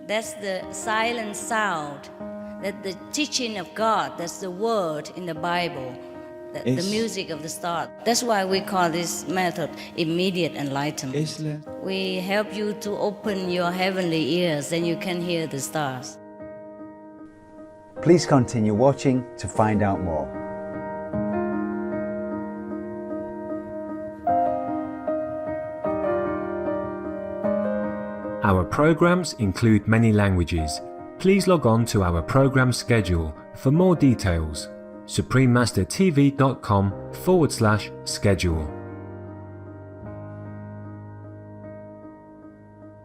That's the silent sound. That's the teaching of God. That's the word in the Bible. The music of the stars. That's why we call this method immediate enlightenment. We help you to open your heavenly ears, then you can hear the stars. Please continue watching to find out more. Our programs include many languages. Please log on to our program schedule for more details. suprememastertv.com/schedule.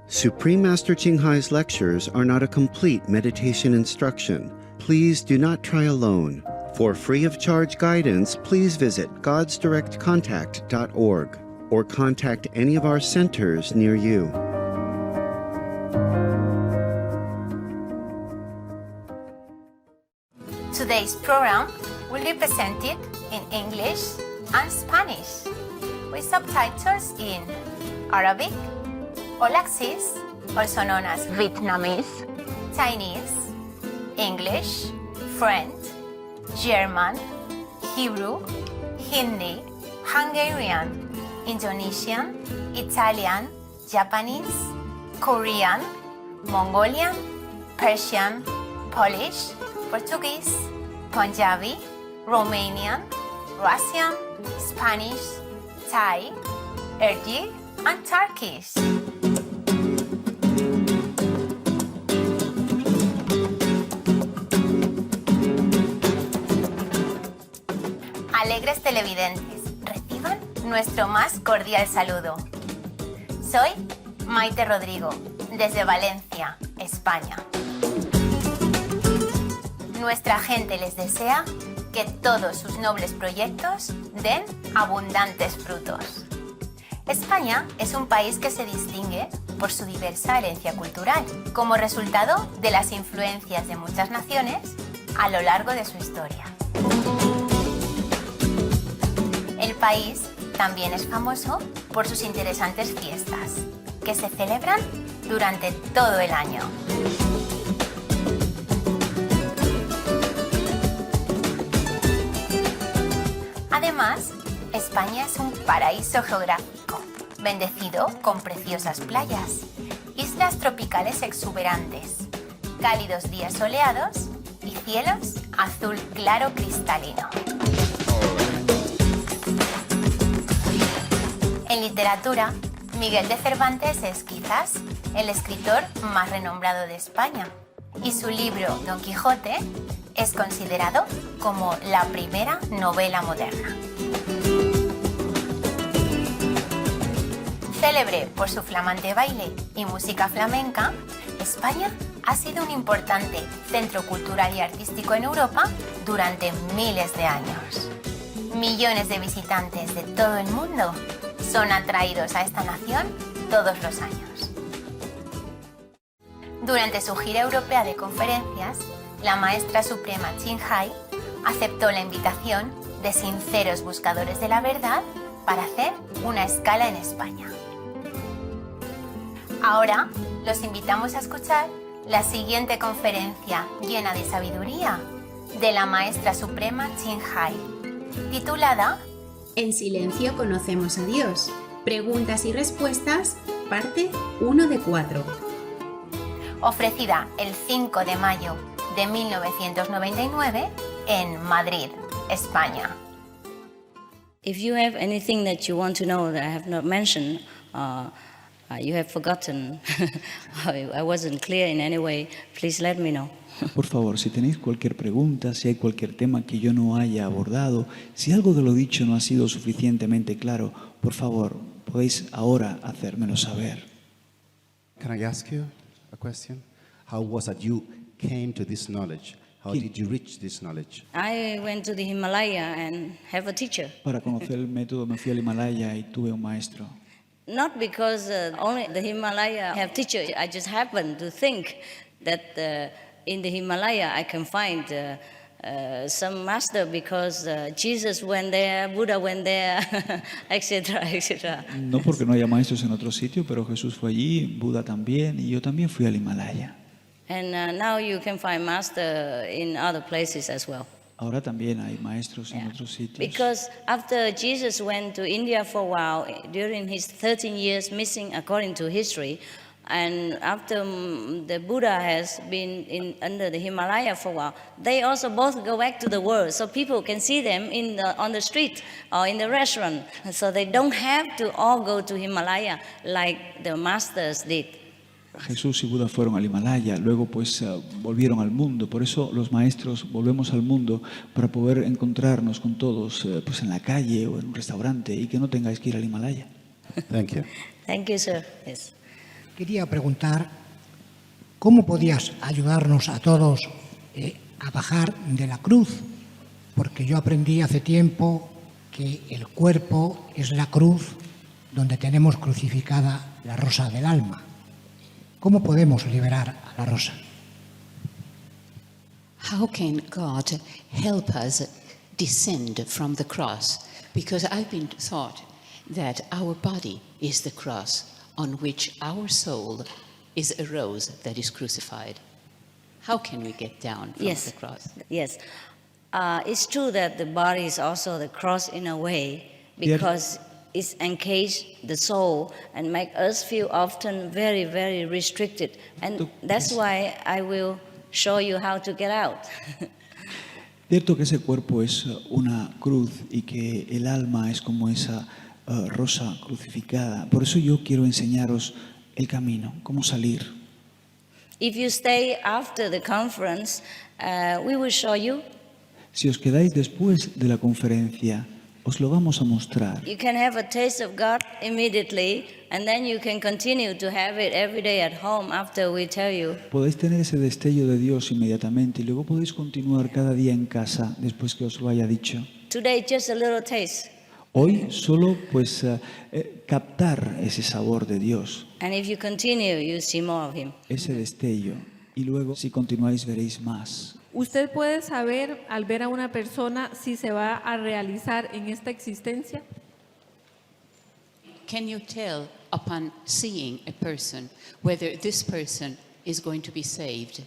Supreme Master Ching Hai's lectures are not a complete meditation instruction. Please do not try alone. For free of charge guidance, please visit godsdirectcontact.org or contact any of our centers near you. Today's program will be presented in English and Spanish with subtitles in Arabic, Olaxis, also known as Vietnamese, Chinese, English, French, German, Hebrew, Hindi, Hungarian, Indonesian, Italian, Japanese, Korean, Mongolian, Persian, Polish, Portuguese, Punjabi, Romanian, Russian, Spanish, Thai, Urdu, and Turkish. Alegres televidentes, reciban nuestro más cordial saludo. Soy Maite Rodrigo, desde Valencia, España. Nuestra gente les desea que todos sus nobles proyectos den abundantes frutos. España es un país que se distingue por su diversa herencia cultural, como resultado de las influencias de muchas naciones a lo largo de su historia. El país también es famoso por sus interesantes fiestas, que se celebran durante todo el año. Además, España es un paraíso geográfico, bendecido con preciosas playas, islas tropicales exuberantes, cálidos días soleados y cielos azul claro cristalino. En literatura, Miguel de Cervantes es quizás el escritor más renombrado de España y su libro Don Quijote es considerado como la primera novela moderna. Célebre por su flamante baile y música flamenca, España ha sido un importante centro cultural y artístico en Europa durante miles de años. Millones de visitantes de todo el mundo son atraídos a esta nación todos los años. Durante su gira europea de conferencias, la maestra suprema Ching Hai aceptó la invitación de sinceros buscadores de la verdad para hacer una escala en España. Ahora los invitamos a escuchar la siguiente conferencia llena de sabiduría de la maestra suprema Ching Hai, titulada En silencio conocemos a Dios. Preguntas y respuestas, parte 1 de 4. Ofrecida el 5 de mayo de 1999 en Madrid, España. If you have anything that you want to know that I have not mentioned, you have forgotten, I wasn't clear in any way, please let me know. Por favor, si tenéis cualquier pregunta, si hay cualquier tema que yo no haya abordado, si algo de lo dicho no ha sido suficientemente claro, por favor, podéis ahora hacérmelo saber. Can I ask you a question? How was it you came to this knowledge? How did you reach this knowledge? I went to the Himalaya and have a teacher. Para conocer el método me fui al Himalaya y tuve un maestro. Not because only the Himalaya have teacher. I just happened to think that in the Himalaya I can find some master because Jesus went there, Buddha went there, etc., etc. No porque no haya maestros en otro sitio, pero Jesús fue allí, Buda también, y yo también fui al Himalaya. And now you can find master in other places as well. Ahora también hay maestros en Yeah. otros sitios. Because after Jesus went to India for a while, during his 13 years missing according to history, and after the Buddha has been under the Himalaya for a while, they also both go back to the world, so people can see them on the street or in the restaurant. So they don't have to all go to Himalaya like the masters did. Jesús y Buda fueron al Himalaya, luego pues volvieron al mundo. Por eso los maestros volvemos al mundo para poder encontrarnos con todos pues en la calle o en un restaurante y que no tengáis que ir al Himalaya. Thank you. Thank you, sir. Yes. Quería preguntar cómo podías ayudarnos a todos a bajar de la cruz, porque yo aprendí hace tiempo que el cuerpo es la cruz donde tenemos crucificada la rosa del alma. ¿Cómo podemos liberar a la rosa? How can God help us descend from the cross? Because I've been taught that our body is the cross on which our soul is a rose that is crucified. How can we get down from the cross? Yes. It's true that the body is also the cross in a way, because it's encaged the soul and make us feel often very, very restricted. And that's why I will show you how to get out. Cierto que ese cuerpo es una cruz y que el alma es como esa rosa crucificada. Por eso yo quiero enseñaros el camino, cómo salir. If you stay after the conference, we will show you. Si os quedáis después de la conferencia, os lo vamos a mostrar. You can have a taste of God immediately, and then you can continue to have it every day at home after we tell you. Podéis tener ese destello de Dios inmediatamente y luego podéis continuar cada día en casa después que os lo haya dicho. Today, just a little taste. Hoy solo pues captar ese sabor de Dios. And if you continue, you see more of Him. Ese destello. Y luego si continuáis veréis más. ¿Usted puede saber al ver a una persona si se va a realizar en esta existencia? Can you tell upon seeing a person whether this person is going to be saved?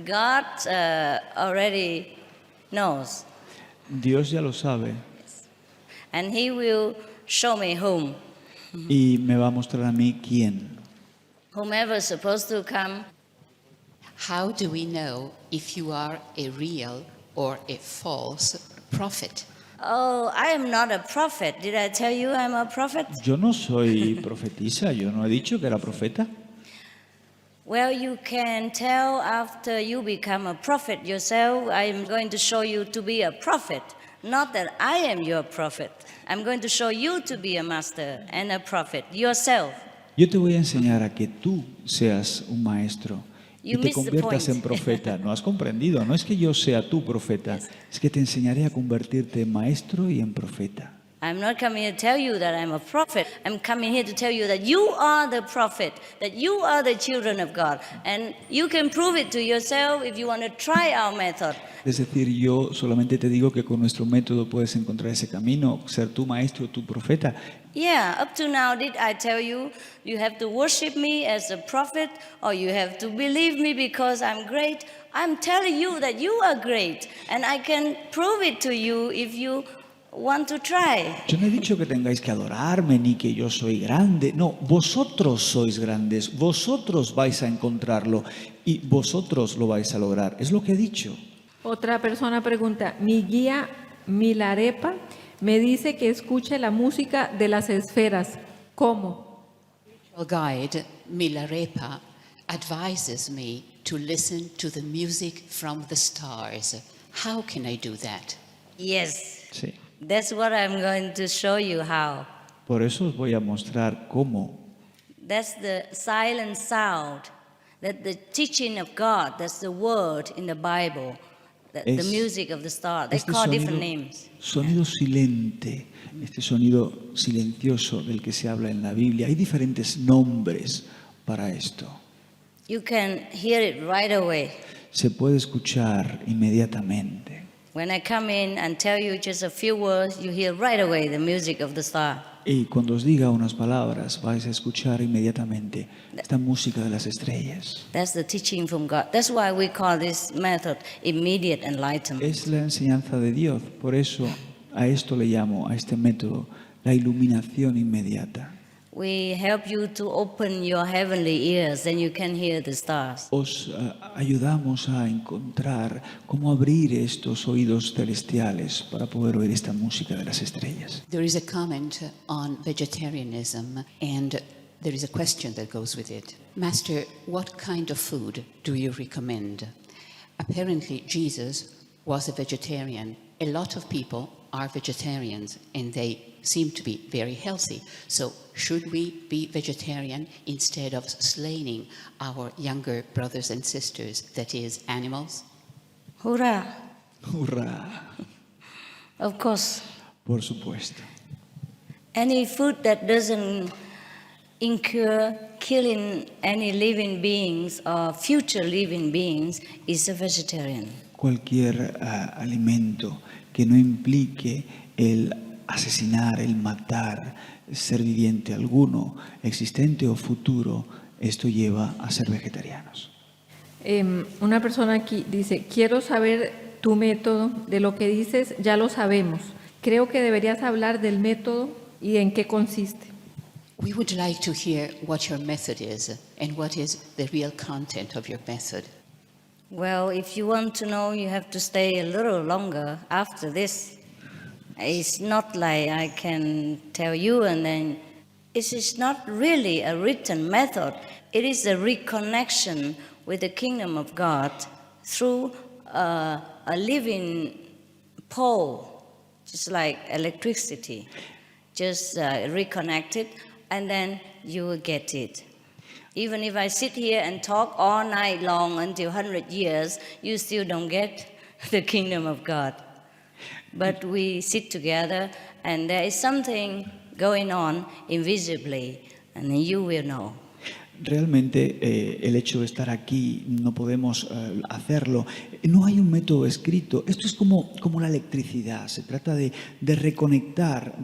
God already knows. Dios ya lo sabe. And He will show me whom. Y me va a mostrar a mí quién. Whomever is supposed to come. How do we know if you are a real or a false prophet? Oh, I am not a prophet. Did I tell you I'm a prophet? Yo no soy profetisa, yo no he dicho que era profeta. Well, you can tell after you become a prophet yourself. I am going to show you to be a prophet. Not that I am your prophet. I'm going to show you to be a master and a prophet yourself. Yo te voy a enseñar a que tú seas un maestro y te conviertas en profeta. No has comprendido, no es que yo sea tu profeta, es que te enseñaré a convertirte en maestro y en profeta. I'm not coming here to tell you that I'm a prophet. I'm coming here to tell you that you are the prophet, that you are the children of God. And you can prove it to yourself if you want to try our method. Es decir, yo solamente te digo que con nuestro método puedes encontrar ese camino, ser tu maestro, tu profeta. Yeah, up to now, did I tell you, you have to worship me as a prophet or you have to believe me because I'm great? I'm telling you that you are great and I can prove it to you if you want to try. Yo no he dicho que tengáis que adorarme ni que yo soy grande. No, vosotros sois grandes, vosotros vais a encontrarlo y vosotros lo vais a lograr. Es lo que he dicho. Otra persona pregunta, mi guía Milarepa me dice que escuche la música de las esferas. ¿Cómo? Your guide, Milarepa, advises me to listen to the music from the stars. How can I do that? Yes. Sí. That's what I'm going to show you how. Por eso os voy a mostrar cómo. That's the silent sound, that the teaching of God, that's the word in the Bible, the music of the star. They call different names. Sonido silente, este sonido silencioso del que se habla en la Biblia. Hay diferentes nombres para esto. You can hear it right away. Se puede escuchar inmediatamente. When I come in and tell you just a few words, you hear right away the music of the star. Y cuando os diga unas palabras, vais a escuchar inmediatamente esta música de las estrellas. That's the teaching from God. That's why we call this method immediate enlightenment. Es la enseñanza de Dios, por eso a esto le llamo, a este método, la iluminación inmediata. We help you to open your heavenly ears, then you can hear the stars. Os ayudamos a encontrar cómo abrir estos oídos celestiales para poder oír esta música de las estrellas. There is a comment on vegetarianism, and there is a question that goes with it. Master, what kind of food do you recommend? Apparently, Jesus was a vegetarian. A lot of people are vegetarians, and they seem to be very healthy. So, should we be vegetarian instead of slaying our younger brothers and sisters, that is, animals? Hurrah! ¡Hurra! Of course. Por supuesto. Any food that doesn't incur killing any living beings or future living beings is a vegetarian. Cualquier alimento que no implique el asesinar, el matar ser viviente alguno, existente o futuro, esto lleva a ser vegetarianos. Una persona aquí dice, quiero saber tu método, de lo que dices ya lo sabemos. Creo que deberías hablar del método y en qué consiste. We would like to hear what your method is and what is the real content of your method. Well, if you want to know, you have to stay a little longer after this. It's not like I can tell you and then it is not really a written method. It is a reconnection with the kingdom of God through a living pole, just like electricity. Just reconnect it and then you will get it. Even if I sit here and talk all night long until 100 years, you still don't get the kingdom of God. But we sit together and there is something going on invisibly and you will know. Realmente el hecho de estar aquí no podemos hacerlo. No hay un método escrito. Esto es como la electricidad. Se trata de reconectar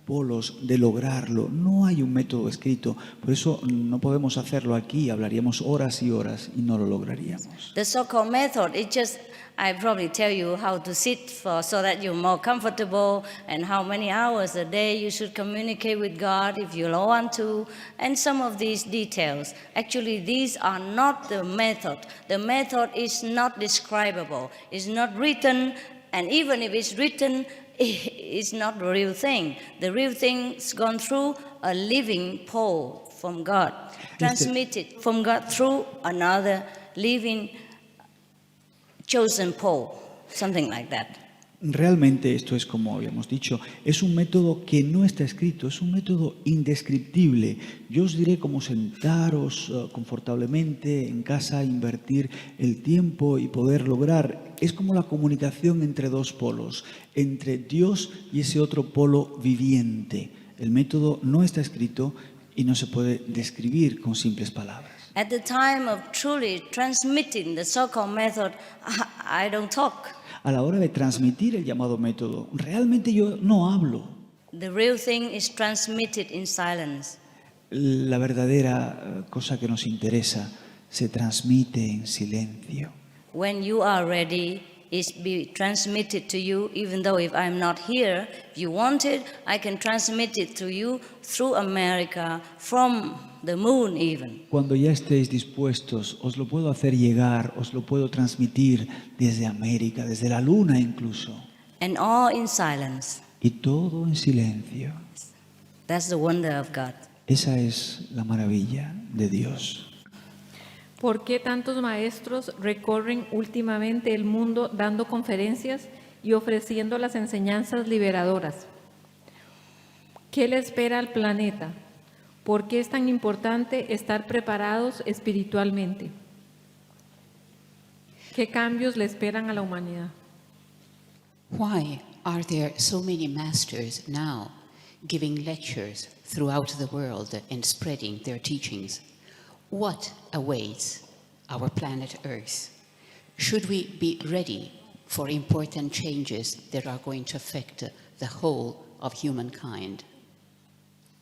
polos, de lograrlo. No hay un método escrito. Por eso no podemos hacerlo aquí. Hablaríamos horas y horas y no lo lograríamos. The so-called method, it just, I probably tell you how to sit so that you're more comfortable and how many hours a day you should communicate with God if you want to, and some of these details. Actually, these are not the method. The method is not describable. It's not written, and even if it's written, it's not the real thing. The real thing's gone through a living pole from God, transmitted from God through another living chosen pole, something like that. Realmente esto es, como habíamos dicho, es un método que no está escrito, es un método indescriptible. Yo os diré cómo sentaros confortablemente en casa, invertir el tiempo y poder lograr. Es como la comunicación entre dos polos, entre Dios y ese otro polo viviente. El método no está escrito y no se puede describir con simples palabras. At the time of truly transmitting the so-called method, I don't talk. A la hora de transmitir el llamado método, realmente yo no hablo. The real thing is transmitted in silence. La verdadera cosa que nos interesa se transmite en silencio. When you are ready, it's be transmitted to you, even though if I'm not here, if you want it, I can transmit it to you through America, from the moon even. Cuando ya estéis dispuestos, os lo puedo hacer llegar, os lo puedo transmitir desde América, desde la luna incluso. And all in silence. Y todo en silencio. That's the wonder of God. Esa es la maravilla de Dios. ¿Por qué tantos maestros recorren últimamente el mundo dando conferencias y ofreciendo las enseñanzas liberadoras? ¿Qué le espera al planeta? ¿Por qué es tan importante estar preparados espiritualmente? ¿Qué cambios le esperan a la humanidad? Why are there so many masters now giving lectures throughout the world and spreading their teachings? What awaits our planet Earth? Should we be ready for important changes that are going to affect the whole of humankind?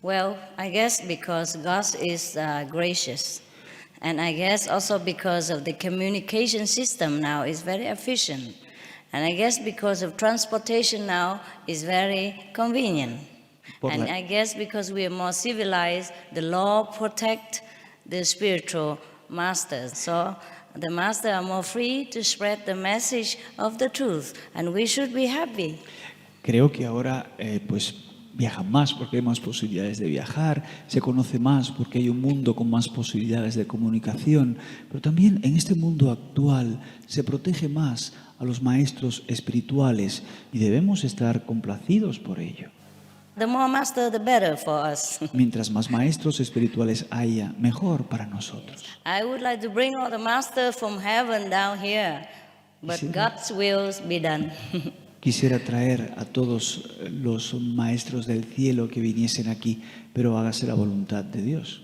Well, I guess because God is gracious. And I guess also because of the communication system now is very efficient. And I guess because of transportation now is very convenient. And I guess because we are more civilized, the law protect the spiritual masters. So the masters are more free to spread the message of the truth. And we should be happy. Creo que ahora viajan más porque hay más posibilidades de viajar, se conoce más porque hay un mundo con más posibilidades de comunicación, pero también en este mundo actual se protege más a los maestros espirituales y debemos estar complacidos por ello. The more master, the better for us. Mientras más maestros espirituales haya, mejor para nosotros. I would like to bring all the masters from heaven down here, but God's will be done. Quisiera traer a todos los maestros del cielo que viniesen aquí, pero hágase la voluntad de Dios.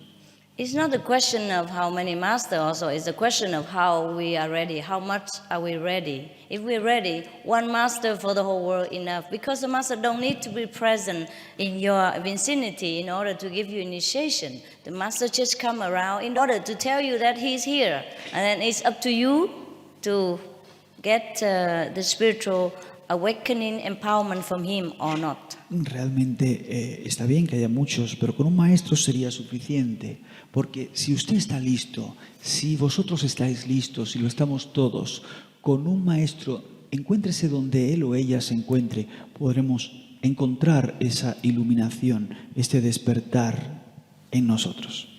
It's not a question of how many masters also, it's a question of how we are ready, how much are we ready. If we're ready, one master for the whole world enough, because the master don't need to be present in your vicinity in order to give you initiation. The master just come around in order to tell you that he's here, and then it's up to you to get the spiritual awakening empowerment from him or not. Realmente está bien que haya muchos, pero con un maestro sería suficiente, porque si usted está listo, si vosotros estáis listos, si lo estamos todos, con un maestro, encuéntrese donde él o ella se encuentre, podremos encontrar esa iluminación, este despertar en nosotros.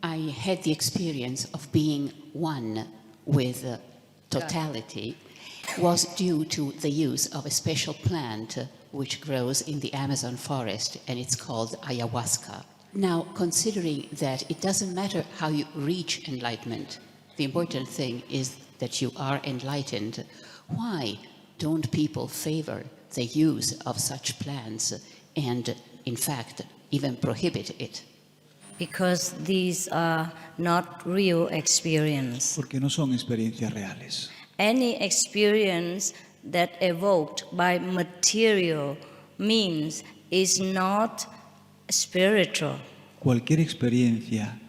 I had the experience of being one with totality was due to the use of a special plant which grows in the Amazon forest, and it's called ayahuasca. Now, considering that it doesn't matter how you reach enlightenment, the important thing is that you are enlightened, why don't people favor the use of such plants and, in fact, even prohibit it? Because these are not real experience. Porque no son experiencias reales. Any experience that evoked by material means is not spiritual. Cualquier experiencia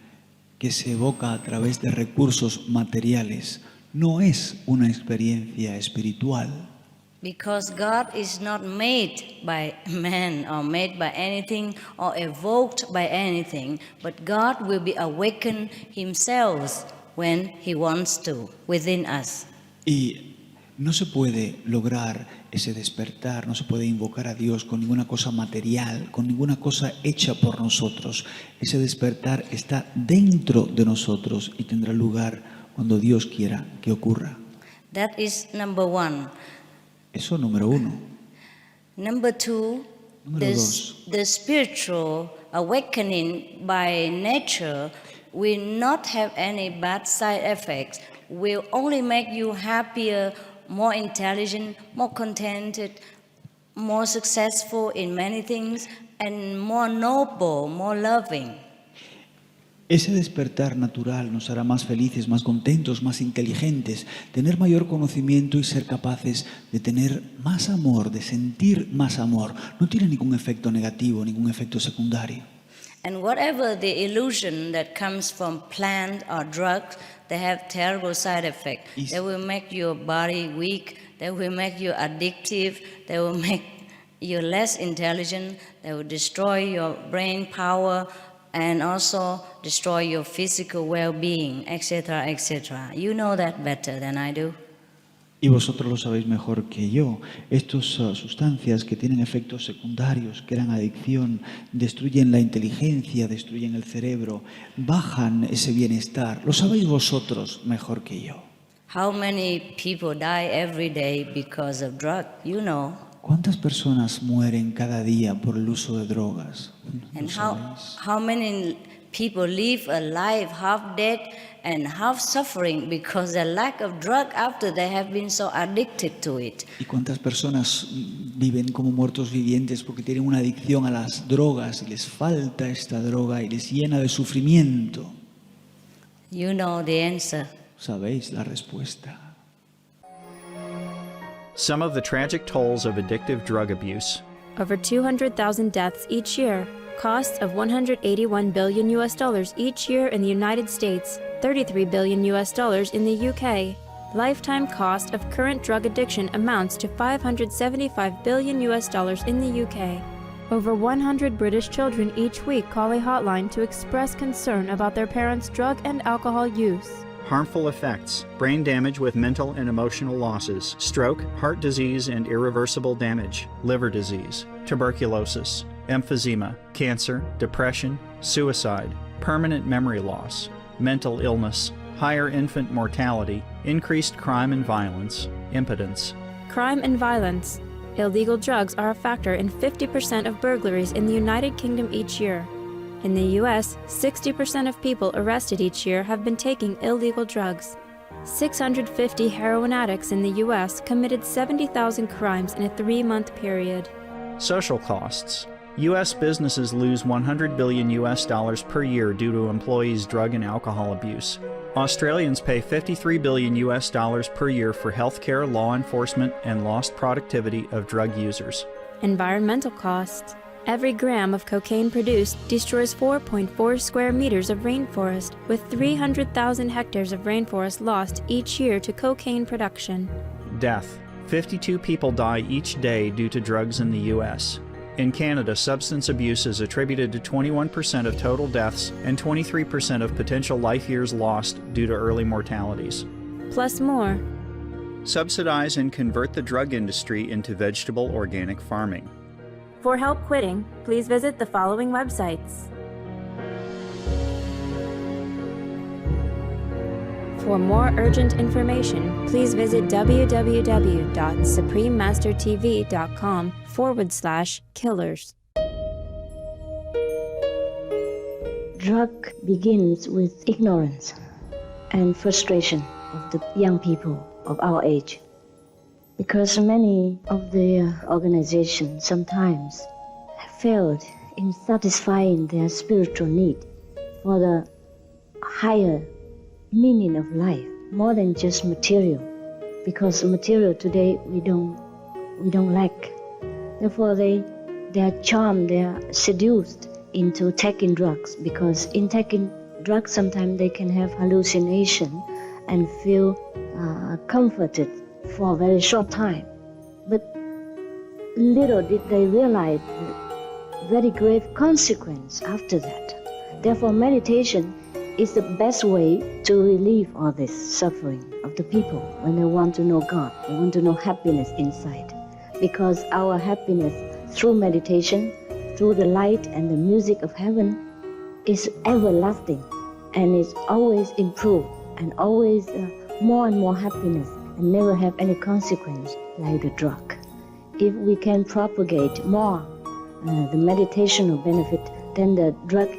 que se evoca a través de recursos materiales no es una experiencia espiritual. Because God is not made by man or made by anything or evoked by anything, but God will be awakened himself when he wants to within us. Y no se puede lograr ese despertar, no se puede invocar a Dios con ninguna cosa material, con ninguna cosa hecha por nosotros. Ese despertar está dentro de nosotros y tendrá lugar cuando Dios quiera que ocurra. That is number one. Eso número uno. Number two, the spiritual awakening by nature will not have any bad side effects. Will only make you happier, more intelligent, more contented, more successful in many things, and more noble, more loving. Ese despertar natural nos hará más felices, más contentos, más inteligentes, tener mayor conocimiento y ser capaces de tener más amor, de sentir más amor. No tiene ningún efecto negativo, ningún efecto secundario. And whatever the illusion that comes from plant or drugs, they have terrible side effects. They will make your body weak, they will make you addictive, they will make you less intelligent, they will destroy your brain power and also destroy your physical well-being, etc., etc. You know that better than I do. Y vosotros lo sabéis mejor que yo. Estas sustancias que tienen efectos secundarios, crean adicción, destruyen la inteligencia, destruyen el cerebro, bajan ese bienestar. Lo sabéis vosotros mejor que yo. How many people die every day because of drugs? You know. ¿Cuántas personas mueren cada día por el uso de drogas? And how many people live a life half dead and half suffering because the lack of drug after they have been so addicted to it. ¿Y cuántas personas viven como muertos vivientes porque tienen una adicción a las drogas y les falta esta droga y les llena de sufrimiento? You know the answer. Sabéis la respuesta. Some of the tragic tolls of addictive drug abuse over 200,000 deaths each year, costs of $181 billion each year in the United States, $33 billion in the UK. Lifetime cost of current drug addiction amounts to $575 billion in the UK. Over 100 British children each week call a hotline to express concern about their parents' drug and alcohol use. Harmful effects: brain damage with mental and emotional losses, stroke, heart disease and irreversible damage, liver disease, tuberculosis, emphysema, cancer, depression, suicide, permanent memory loss, mental illness, higher infant mortality, increased crime and violence, impotence. Crime and violence. Illegal drugs are a factor in 50% of burglaries in the United Kingdom each year. In the US, 60% of people arrested each year have been taking illegal drugs. 650 heroin addicts in the US committed 70,000 crimes in a 3-month period. Social costs. U.S. businesses lose $100 billion per year due to employees' drug and alcohol abuse. Australians pay $53 billion per year for healthcare, law enforcement, and lost productivity of drug users. Environmental costs. Every gram of cocaine produced destroys 4.4 square meters of rainforest, with 300,000 hectares of rainforest lost each year to cocaine production. Death. 52 people die each day due to drugs in the U.S. In Canada, substance abuse is attributed to 21% of total deaths and 23% of potential life years lost due to early mortalities. Plus more. Subsidize and convert the drug industry into vegetable organic farming. For help quitting, please visit the following websites. For more urgent information, please visit www.suprememastertv.com/killers. Drug begins with ignorance and frustration of the young people of our age. Because many of the organizations sometimes have failed in satisfying their spiritual need for the higher meaning of life, more than just material. Because material today we don't lack. Therefore they are charmed, they are seduced into taking drugs, because in taking drugs sometimes they can have hallucination and feel comforted for a very short time. But little did they realize the very grave consequence after that. Therefore meditation is the best way to relieve all this suffering of the people when they want to know God, they want to know happiness inside. Because our happiness through meditation, through the light and the music of heaven, is everlasting and is always improved and always more and more happiness and never have any consequence like the drug. If we can propagate more the meditational benefit, then the drug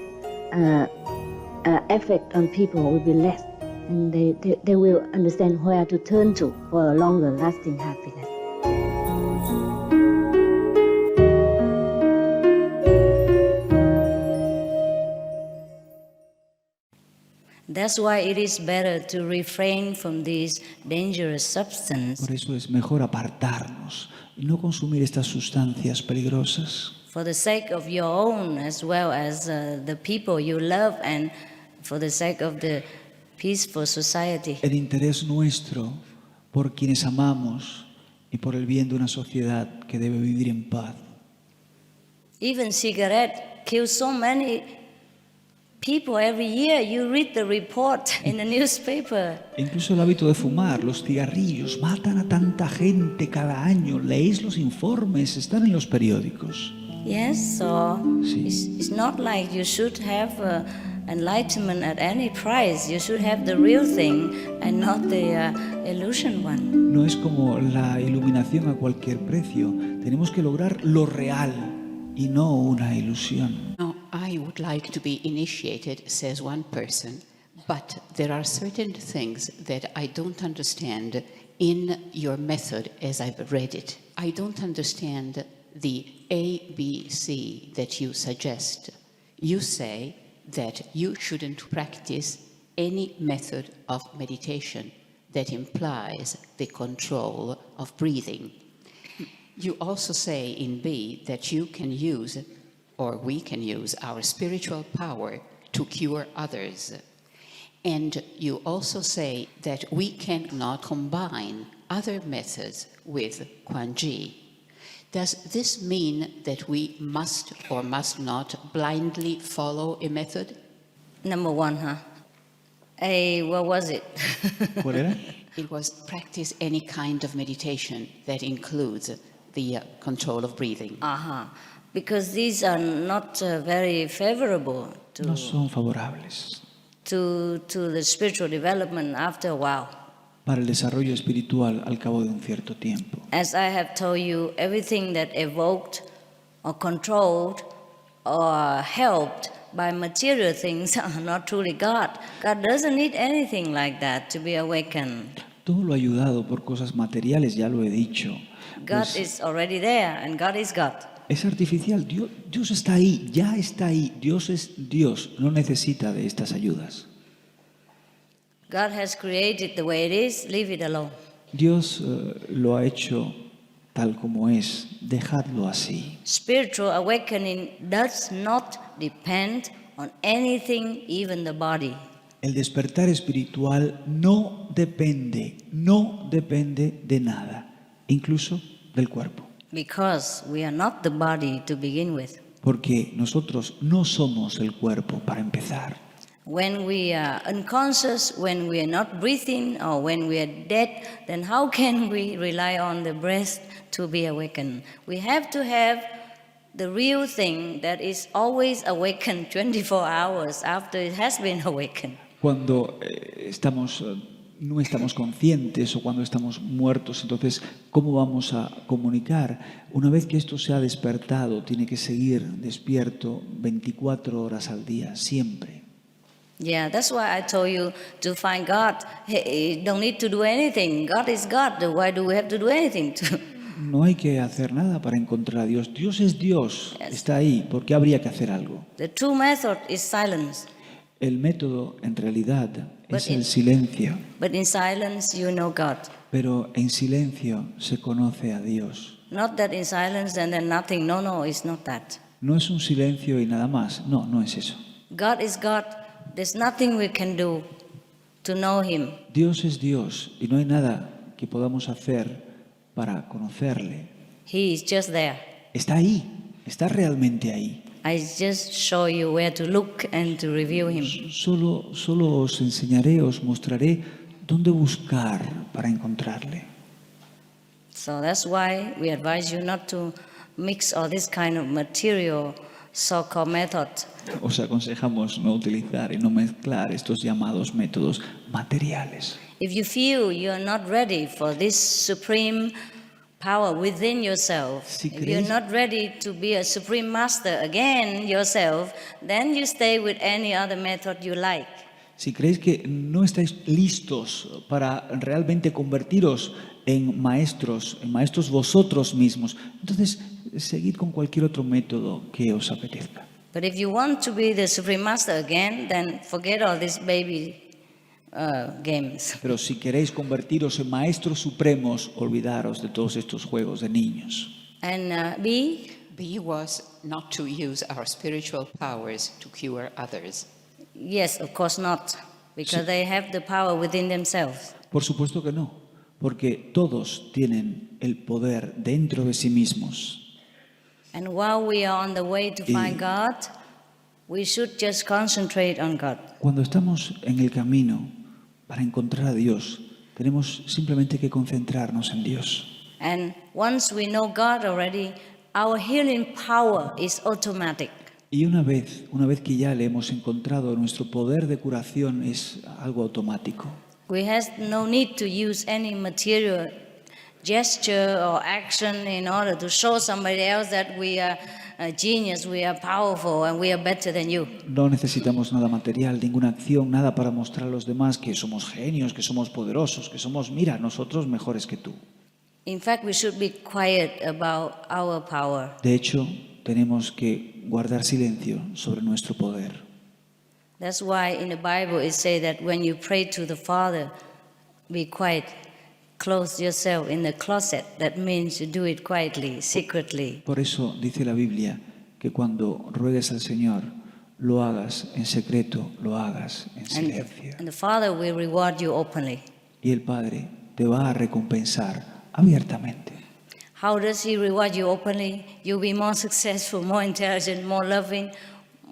effect on people will be less, and they will understand where to turn to for a longer lasting happiness. That's why it is better to refrain from these dangerous substances. Por eso es mejor apartarnos y no consumir estas sustancias peligrosas. For the sake of your own as well as the people you love and for the sake of the peaceful society. El interés nuestro por quienes amamos y por el bien de una sociedad que debe vivir en paz. Even cigarette kills so many people every year. You read the report in the newspaper. Incluso el hábito de fumar, los cigarrillos, matan a tanta gente cada año. Leéis los informes, están en los periódicos. Yes, so sí. It's not like you should have enlightenment at any price. You should have the real thing and not the illusion one. No es como la iluminación a cualquier precio. Tenemos que lograr lo real y no una ilusión. No, I would like to be initiated, says one person, but there are certain things that I don't understand in your method as I've read it. I don't understand the ABC that you suggest. You say that you shouldn't practice any method of meditation that implies the control of breathing. You also say in B that you can use, or we can use, our spiritual power to cure others. And you also say that we cannot combine other methods with Quanji. Does this mean that we must or must not blindly follow a method? Number one, huh? What was it? ¿Cuál era? It was practice any kind of meditation that includes the control of breathing. Because these are not very favorable No son favorables to the spiritual development after a while. para el desarrollo espiritual al cabo de un cierto tiempo. As I have told you, everything that evoked or controlled or helped by material things are not truly God. God doesn't need anything like that to be awakened. Todo lo ayudado por cosas materiales, ya lo he dicho. God is already there and God is God. Es artificial. Dios está ahí, ya está ahí. Dios es Dios, no necesita de estas ayudas. God has created the way it is, leave it alone. Dios lo ha hecho tal como es, dejadlo así. Spiritual awakening does not depend on anything, even the body. El despertar espiritual no depende de nada, incluso del cuerpo. Because we are not the body to begin with. Porque nosotros no somos el cuerpo para empezar. When we are unconscious, when we are not breathing, or when we are dead, then how can we rely on the breath to be awakened? We have to have the real thing that is always awakened 24 hours after it has been awakened. Cuando no estamos conscientes o cuando estamos muertos, entonces, ¿cómo vamos a comunicar? Una vez que esto se ha despertado, tiene que seguir despierto 24 horas al día, siempre. Yeah, that's why I told you to find God. Hey, don't need to do anything. God is God. Why do we have to do anything? No hay que hacer nada para encontrar a Dios. Dios es Dios, está ahí. ¿Por qué habría que hacer algo? The true method is silence. El método, en realidad, es el silencio. But in silence you know God. Pero en silencio se conoce a Dios. Not that in silence and then nothing. No, it's not that. No es un silencio y nada más. No es eso. God is God. There's nothing we can do to know Him. Dios es Dios y no hay nada que podamos hacer para conocerle. He is just there. Está ahí, está realmente ahí. I just show you where to look and to review Him. Solo os enseñaré, os mostraré dónde buscar para encontrarle. So that's why we advise you not to mix all this kind of material so-called method. Os aconsejamos no utilizar y no mezclar estos llamados métodos materiales. If you feel you're not ready for this supreme power within yourself, if you're not ready to be a supreme master again yourself, then you stay with any other method you like. Si creéis que no estáis listos para realmente convertiros en maestros vosotros mismos, entonces seguid con cualquier otro método que os apetezca. But if you want to be the supreme master again, then forget all these baby games. Pero si queréis convertiros en maestros supremos, olvidaros de todos estos juegos de niños. And B was not to use our spiritual powers to cure others. Yes, of course not, because they have the power within themselves. Por supuesto que no, porque todos tienen el poder dentro de sí mismos. And while we are on the way to find God, we should just concentrate on God. Cuando estamos en el camino para encontrar a Dios, tenemos simplemente que concentrarnos en Dios. And once we know God already, our healing power is automatic. Y una vez que ya le hemos encontrado, nuestro poder de curación es algo automático. We have no need to use any material gesture or action in order to show somebody else that we are a genius, we are powerful, and we are better than you. No necesitamos nada material, ninguna acción, nada para mostrar a los demás que somos genios, que somos poderosos, que somos, mira, nosotros mejores que tú. In fact, we should be quiet about our power. De hecho, tenemos que guardar silencio sobre nuestro poder. That's why in the Bible it says that when you pray to the Father, be quiet. close yourself in the closet. That means you do it quietly, secretly. Por eso dice la Biblia que cuando ruegues al Señor, lo hagas en secreto, lo hagas en silencio. And the Father will reward you openly. Y el Padre te va a recompensar abiertamente. How does He reward you openly? You'll be more successful, more intelligent, more loving,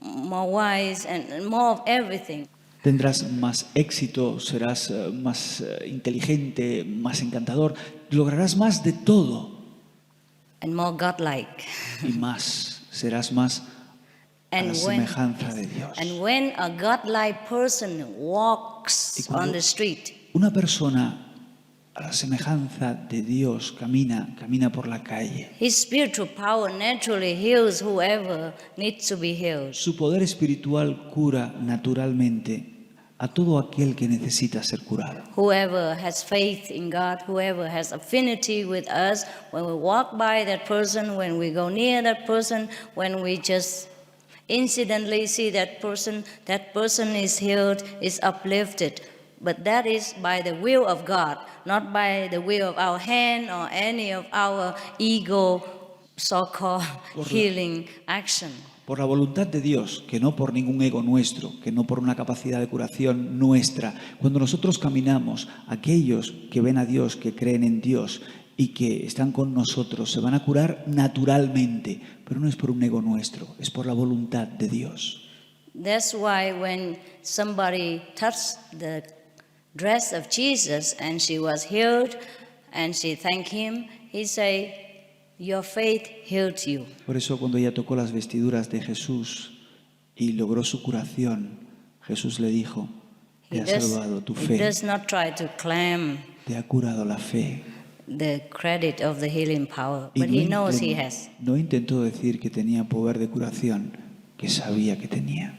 more wise, and more of everything. Tendrás más éxito, serás más inteligente, más encantador, lograrás más de todo. And more godlike. Y más, serás más a la semejanza de Dios. And when a godlike person walks on the street, una persona a la semejanza de Dios camina por la calle. His spiritual power naturally heals whoever needs to be healed. Su poder espiritual cura naturalmente a todo aquel que necesita ser curado. Whoever has faith in God, whoever has affinity with us, when we walk by that person, when we go near that person, when we just incidentally see that person is healed, is uplifted. But that is by the will of God, not by the will of our hand or any of our ego so-called healing action. Por la voluntad de Dios, que no por ningún ego nuestro, que no por una capacidad de curación nuestra. Cuando nosotros caminamos, aquellos que ven a Dios, que creen en Dios y que están con nosotros, se van a curar naturalmente, pero no es por un ego nuestro, es por la voluntad de Dios. That's why when somebody touched the dress of Jesus and she was healed and she thanked Him, He said, your faith healed you. Por eso cuando ella tocó las vestiduras de Jesús y logró su curación, Jesús le dijo, te ha salvado tu fe. He does not try to claim te ha curado la fe. The credit of the healing power, but He knows He has. No intentó decir que tenía poder de curación, que sabía que tenía.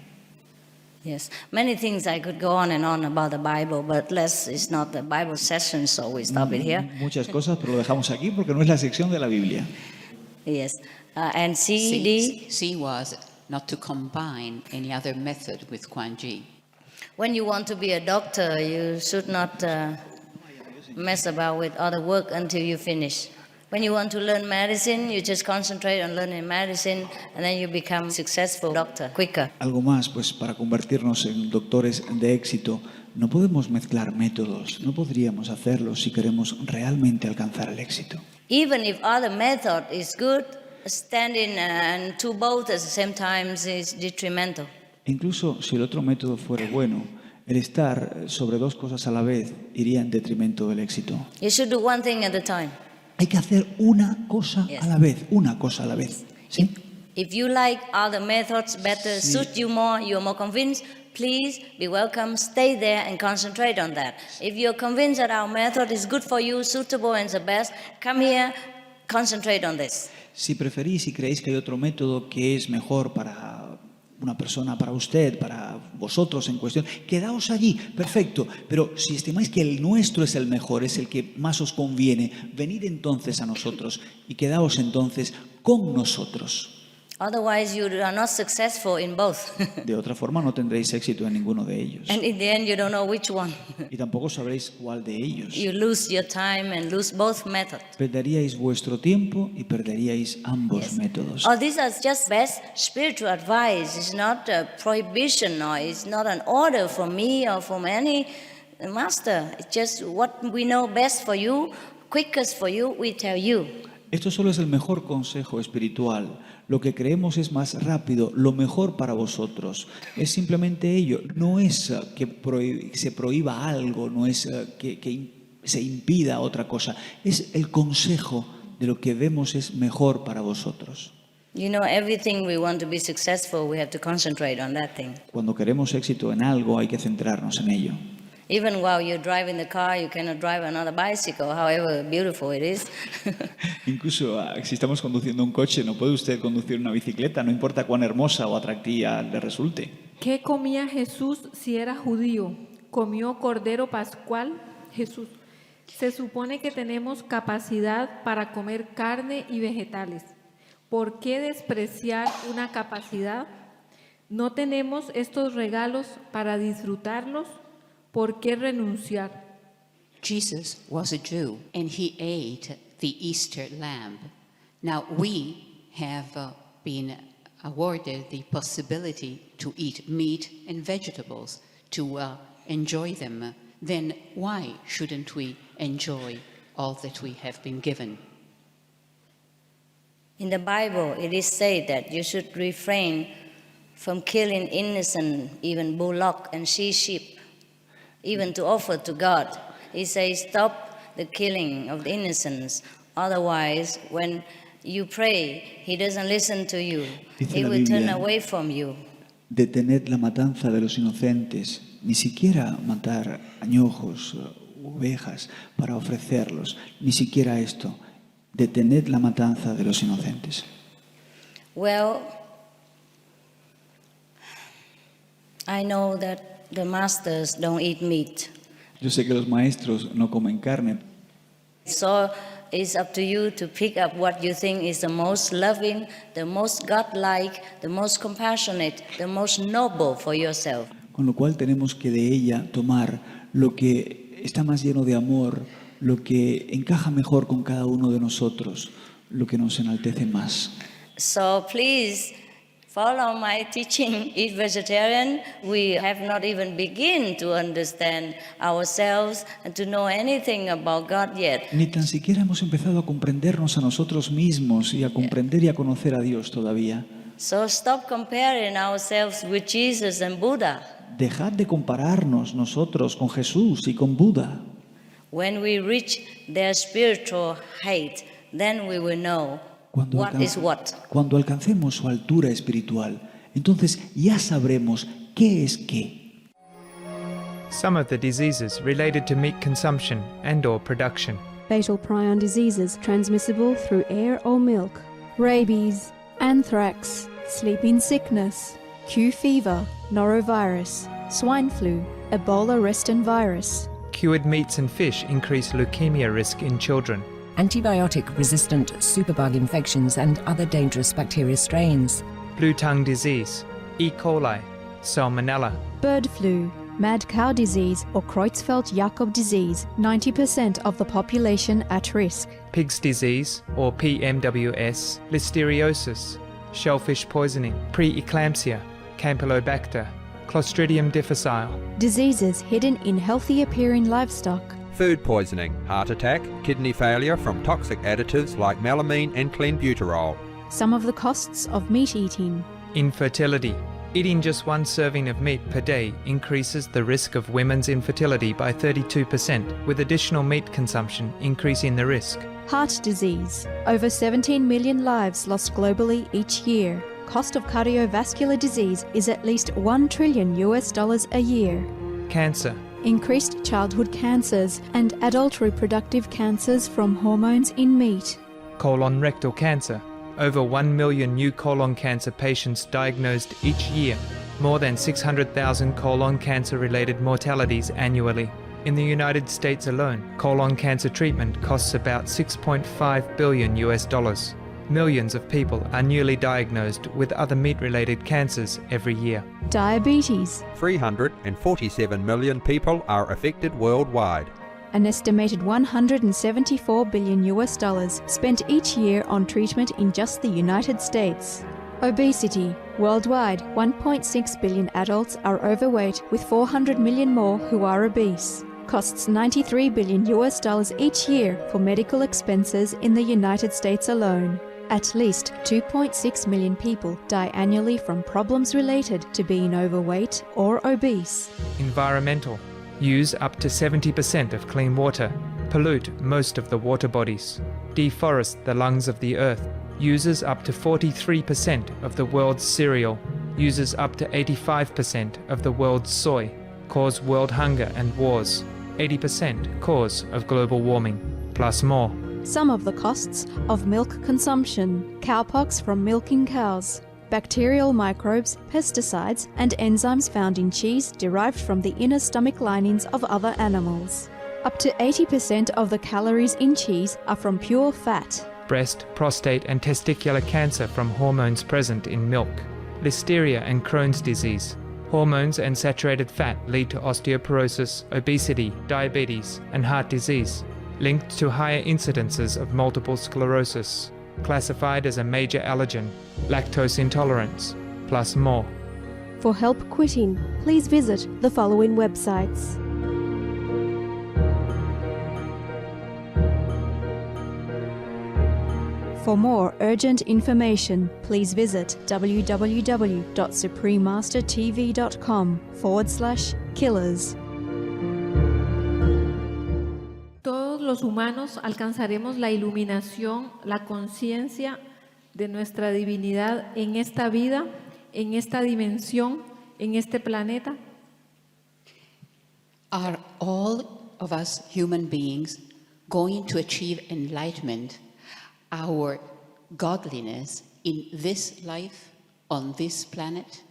Yes, many things I could go on and on about the Bible, but it's not the Bible session, so we stop it here. Muchas cosas, pero lo dejamos aquí porque no es la sección de la Biblia. Yes, and C was not to combine any other method with Quan Ji. When you want to be a doctor, you should not mess about with other work until you finish. When you want to learn medicine, you just concentrate on learning medicine and then you become a successful doctor quicker. Algo más, pues para convertirnos en doctores de éxito, no podemos mezclar métodos, no podríamos hacerlo si queremos realmente alcanzar el éxito. Even if other method is good, standing on two boats at the same time is detrimental. Incluso si el otro método fuera bueno, el estar sobre dos cosas a la vez iría en detrimento del éxito. You should do one thing at a time. Hay que hacer una cosa a la vez, una cosa a la vez. ¿Sí? If you like other methods better, suit you more, you're more convinced, please be welcome, stay there and concentrate on that. If you're convinced that our method is good for you, suitable and the best, come here, concentrate on this. Si preferís y creéis que hay otro método que es mejor para una persona, para usted, para vosotros en cuestión, quedaos allí, perfecto. Pero si estimáis que el nuestro es el mejor, es el que más os conviene, venid entonces a nosotros y quedaos entonces con nosotros. Otherwise you are not successful in both. De otra forma no tendréis éxito en ninguno de ellos. And in the end you don't know which one. Y tampoco sabréis cuál de ellos. You lose your time and lose both methods. Perderíais vuestro tiempo y perderíais ambos métodos. Oh, these are just best spiritual advice. It's not a prohibition or it's not an order from me or from any master. It's just what we know best for you, quickest for you, we tell you. Esto solo es el mejor consejo espiritual. Lo que creemos es más rápido, lo mejor para vosotros. Es simplemente ello. No es que se prohíba algo, no es que se impida otra cosa. Es el consejo de lo que vemos es mejor para vosotros. You know, everything we want to be successful, we have to concentrate on that thing. Cuando queremos éxito en algo, hay que centrarnos en ello. Even while you're driving the car, you cannot drive another bicycle, however beautiful it is. Incluso si estamos conduciendo un coche, no puede usted conducir una bicicleta, no importa cuán hermosa o atractiva le resulte. ¿Qué comía Jesús si era judío? ¿Comió cordero pascual? Jesús. Se supone que tenemos capacidad para comer carne y vegetales. ¿Por qué despreciar una capacidad? ¿No tenemos estos regalos para disfrutarlos? ¿Por qué renunciar? Jesus was a Jew and he ate the Easter lamb. Now we have been awarded the possibility to eat meat and vegetables, to enjoy them. Then why shouldn't we enjoy all that we have been given? In the Bible, it is said that you should refrain from killing innocent, even bullock and sheep, even to offer to God. He says, stop the killing of the innocents. Otherwise, when you pray, He doesn't listen to you. He will turn away from you. Detened la matanza de los inocentes, ni siquiera matar añojos, ovejas para ofrecerlos, ni siquiera esto. Detened la matanza de los inocentes. Well, I know that the masters don't eat meat. Yo sé que los maestros no comen carne. So it's up to you to pick up what you think is the most loving, the most godlike, the most compassionate, the most noble for yourself. Con lo cual tenemos que de ella tomar lo que está más lleno de amor, lo que encaja mejor con cada uno de nosotros, lo que nos enaltece más. So please follow my teaching, eat vegetarian. We have not even begun to understand ourselves and to know anything about God yet. Ni tan siquiera hemos empezado a comprendernos a nosotros mismos y a comprender y a conocer a Dios todavía. So stop comparing ourselves with Jesus and Buddha. Dejad de compararnos nosotros con Jesús y con Buda. When we reach their spiritual height, then we will know what is what. Cuando alcancemos su altura espiritual, entonces ya sabremos qué es qué. Some of the diseases related to meat consumption and/or production. Fatal prion diseases transmissible through air or milk. Rabies, anthrax, sleeping sickness, Q fever, norovirus, swine flu, Ebola reston virus. Cured meats and fish increase leukemia risk in children. Antibiotic-resistant superbug infections and other dangerous bacteria strains. Blue tongue disease, E. coli, Salmonella. Bird flu, mad cow disease or Creutzfeldt-Jakob disease, 90% of the population at risk. Pig's disease, or PMWS, Listeriosis, shellfish poisoning, preeclampsia, Campylobacter, Clostridium difficile. Diseases hidden in healthy-appearing livestock. Food poisoning, heart attack, kidney failure from toxic additives like melamine and clenbuterol. Some of the costs of meat eating. Infertility. Eating just one serving of meat per day increases the risk of women's infertility by 32%, with additional meat consumption increasing the risk. Heart disease. Over 17 million lives lost globally each year. Cost of cardiovascular disease is at least $1 trillion a year. Cancer. Increased childhood cancers and adult reproductive cancers from hormones in meat. Colon rectal cancer. Over 1 million new colon cancer patients diagnosed each year. More than 600,000 colon cancer-related mortalities annually. In the United States alone, colon cancer treatment costs about $6.5 billion. Millions of people are newly diagnosed with other meat-related cancers every year. Diabetes. 347 million people are affected worldwide. An estimated $174 billion spent each year on treatment in just the United States. Obesity. Worldwide, 1.6 billion adults are overweight, with 400 million more who are obese. Costs $93 billion each year for medical expenses in the United States alone. At least 2.6 million people die annually from problems related to being overweight or obese. Environmental. Use up to 70% of clean water. Pollute most of the water bodies. Deforest the lungs of the earth. Uses up to 43% of the world's cereal. Uses up to 85% of the world's soy. Cause world hunger and wars. 80% cause of global warming, plus more. Some of the costs of milk consumption. Cowpox from milking cows. Bacterial microbes, pesticides, and enzymes found in cheese derived from the inner stomach linings of other animals. Up to 80% of the calories in cheese are from pure fat. Breast, prostate, and testicular cancer from hormones present in milk. Listeria and Crohn's disease. Hormones and saturated fat lead to osteoporosis, obesity, diabetes, and heart disease, linked to higher incidences of multiple sclerosis, classified as a major allergen, lactose intolerance, plus more. For help quitting, please visit the following websites. For more urgent information, please visit www.suprememastertv.com/killers. Todos los humanos alcanzaremos la iluminación, la conciencia de nuestra divinidad en esta vida, en esta dimensión, en este planeta. Are all of us human beings going to achieve enlightenment, our godliness in this life, on this planet,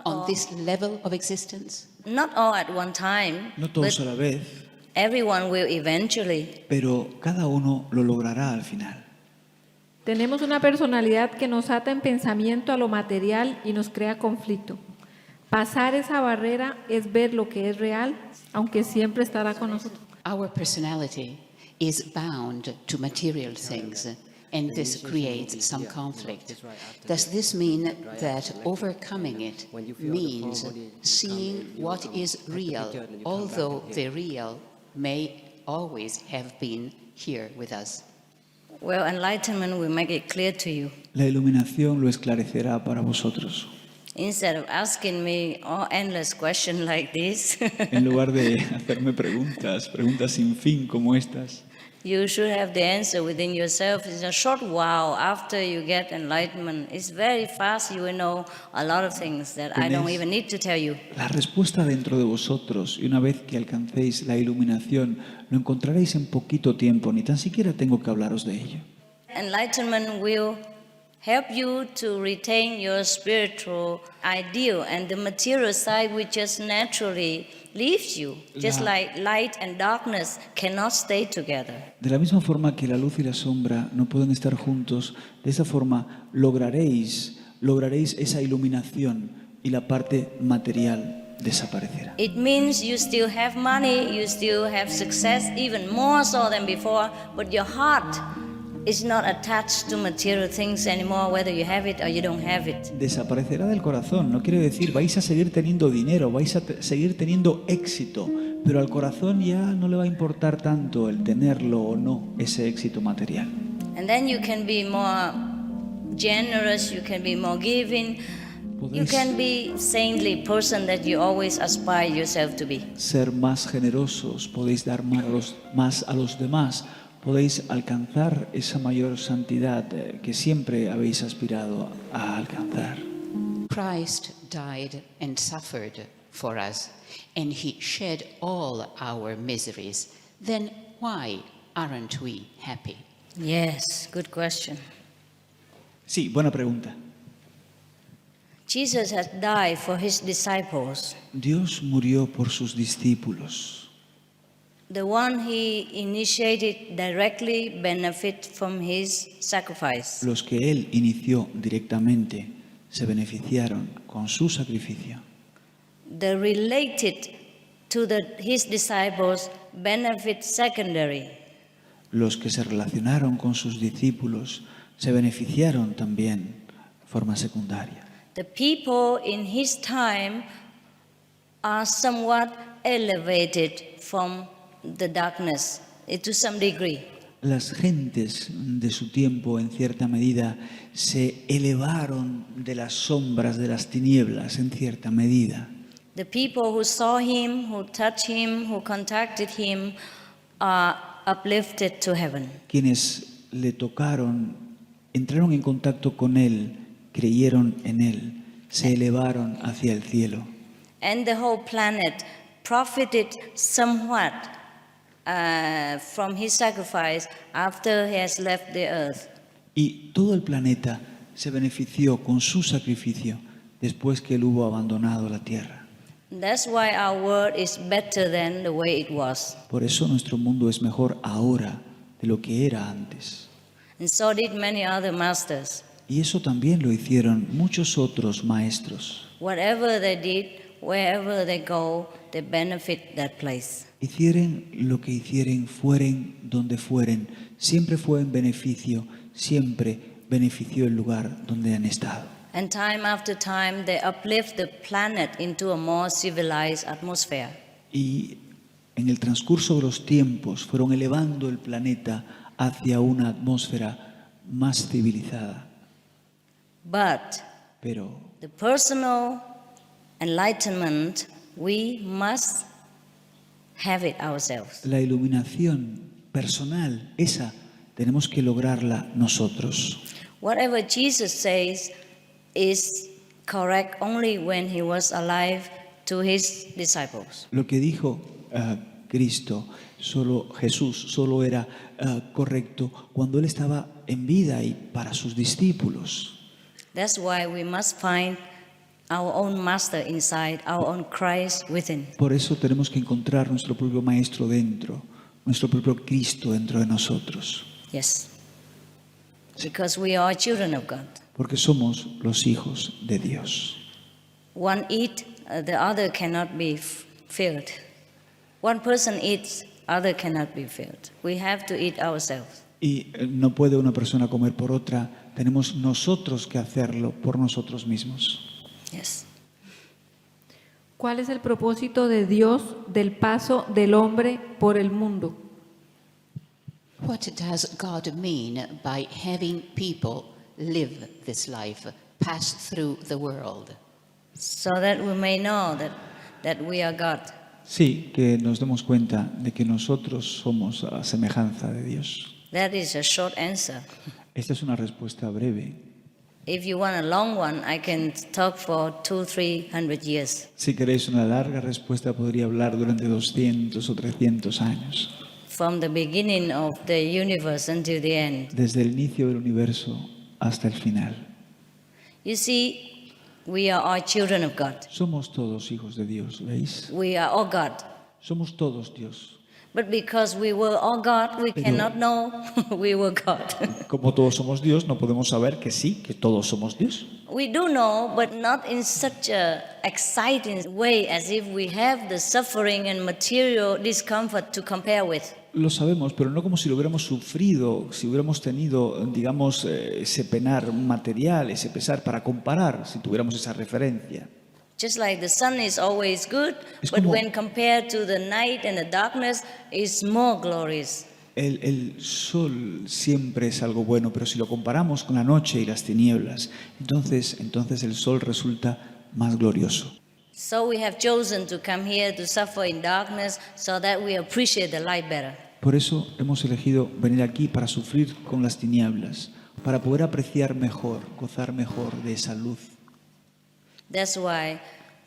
on this level of existence? Not all at one time. No todos a la vez. Everyone will eventually. Pero cada uno lo logrará al final. Tenemos una personalidad que nos ata en pensamiento a lo material y nos crea conflicto. Pasar esa barrera es ver lo que es real, aunque siempre estará con nosotros. Our personality is bound to material things, and this creates some conflict. Does this mean that overcoming it means seeing what is real, although the real may always have been here with us? Well, enlightenment will make it clear to you. La iluminación lo esclarecerá para vosotros. Instead of asking me all endless questions like this, En lugar de hacerme preguntas sin fin como estas, you should have the answer within yourself. In a short while after you get enlightenment, it's very fast. You will know a lot of things that I don't even need to tell you. la respuesta dentro de vosotros, y una vez que alcancéis la iluminación, lo encontraréis en poquito tiempo, ni tan siquiera tengo que hablaros de ello. Enlightenment will help you to retain your spiritual ideal, and the material side will just naturally leaves you, just like light and darkness cannot stay together. De la misma forma que la luz y la sombra no pueden estar juntos, de esa forma lograréis esa iluminación y la parte material desaparecerá. It means you still have money, you still have success, even more so than before, but your heart is not attached to material things anymore, whether you have it or you don't have it. Desaparecerá del corazón, no quiere decir vais a seguir teniendo dinero, vais a seguir teniendo éxito, pero al corazón ya no le va a importar tanto el tenerlo o no, ese éxito material. And then you can be more generous, you can be more giving, you can be saintly person that you always aspire yourself to be. Ser más generosos, podéis dar más a los demás, podéis alcanzar esa mayor santidad que siempre habéis aspirado a alcanzar. Christ died and suffered for us, and he shed all our miseries. Then why aren't we happy? Yes, good question. Sí, buena pregunta. Jesus has died for his disciples. Dios murió por sus discípulos. The one he initiated directly benefit from his sacrifice. Los que él inició directamente se beneficiaron con su sacrificio. The related to his disciples benefit secondary. Los que se relacionaron con sus discípulos se beneficiaron también de forma secundaria. The people in his time are somewhat elevated from the darkness to some degree. Las gentes de su tiempo, en cierta medida, se elevaron de las sombras, de las tinieblas, en cierta medida. The people who saw him, who touched him, who contacted him, are uplifted to heaven. Quienes le tocaron, entraron en contacto con él, creyeron en él, se elevaron hacia el cielo. And the whole planet profited somewhat from his sacrifice after he has left the earth. Y todo el planeta se benefició con su sacrificio después que él hubo abandonado la tierra. That's why our world is better than the way it was. Por eso nuestro mundo es mejor ahora de lo que era antes. And so did many other masters. Y eso también lo hicieron muchos otros maestros. Whatever they did wherever they go, they benefit that place. Hicieren lo que hicieren, fueren donde fueren, siempre fue en beneficio, siempre benefició el lugar donde han estado. And time after time, they uplift the planet into a more civilized atmosphere. Y en el transcurso de los tiempos fueron elevando el planeta hacia una atmósfera más civilizada. Pero the personal enlightenment, we must have it ourselves. La iluminación personal, esa tenemos que lograrla nosotros. Whatever Jesus says is correct only when he was alive to his disciples. Lo que dijo Cristo, Jesús, solo era correcto cuando él estaba en vida y para sus discípulos. That's why we must find our own master inside, our own Christ within. Por eso tenemos que encontrar nuestro propio maestro dentro, nuestro propio Cristo dentro de nosotros. Yes. Because we are children of God. Porque somos los hijos de Dios. One eat, the other cannot be filled. One person eats, other cannot be filled. We have to eat ourselves. Y no puede una persona comer por otra, tenemos nosotros que hacerlo por nosotros mismos. Yes. ¿Cuál es el propósito de Dios del paso del hombre por el mundo? What does God mean by having people live this life, pass through the world? So that we may know that we are God. Sí, que nos demos cuenta de que nosotros somos a semejanza de Dios. That is a short answer. Esta es una respuesta breve. If you want a long one, I can talk for 200-300 years. Si queréis una larga respuesta, podría hablar durante 200 o 300 años. From the beginning of the universe until the end. Desde el inicio del universo hasta el final. You see, we are all children of God. Somos todos hijos de Dios, ¿veis? We are all God. Somos todos Dios. But because we were all God, we cannot know we were God. Como todos somos Dios, no podemos saber que sí, que todos somos Dios. We do know, but not in such a exciting way as if we have the suffering and material discomfort to compare with. Lo sabemos, pero no como si lo hubiéramos sufrido, si hubiéramos tenido, digamos, ese penar material, ese pesar para comparar, si tuviéramos esa referencia. Just like the sun is always good, but when compared to the night and the darkness, it's more glorious. El sol siempre es algo bueno, pero si lo comparamos con la noche y las tinieblas, entonces el sol resulta más glorioso. So we have chosen to come here to suffer in darkness so that we appreciate the light better. Por eso hemos elegido venir aquí para sufrir con las tinieblas, para poder apreciar mejor, gozar mejor de esa luz. That's why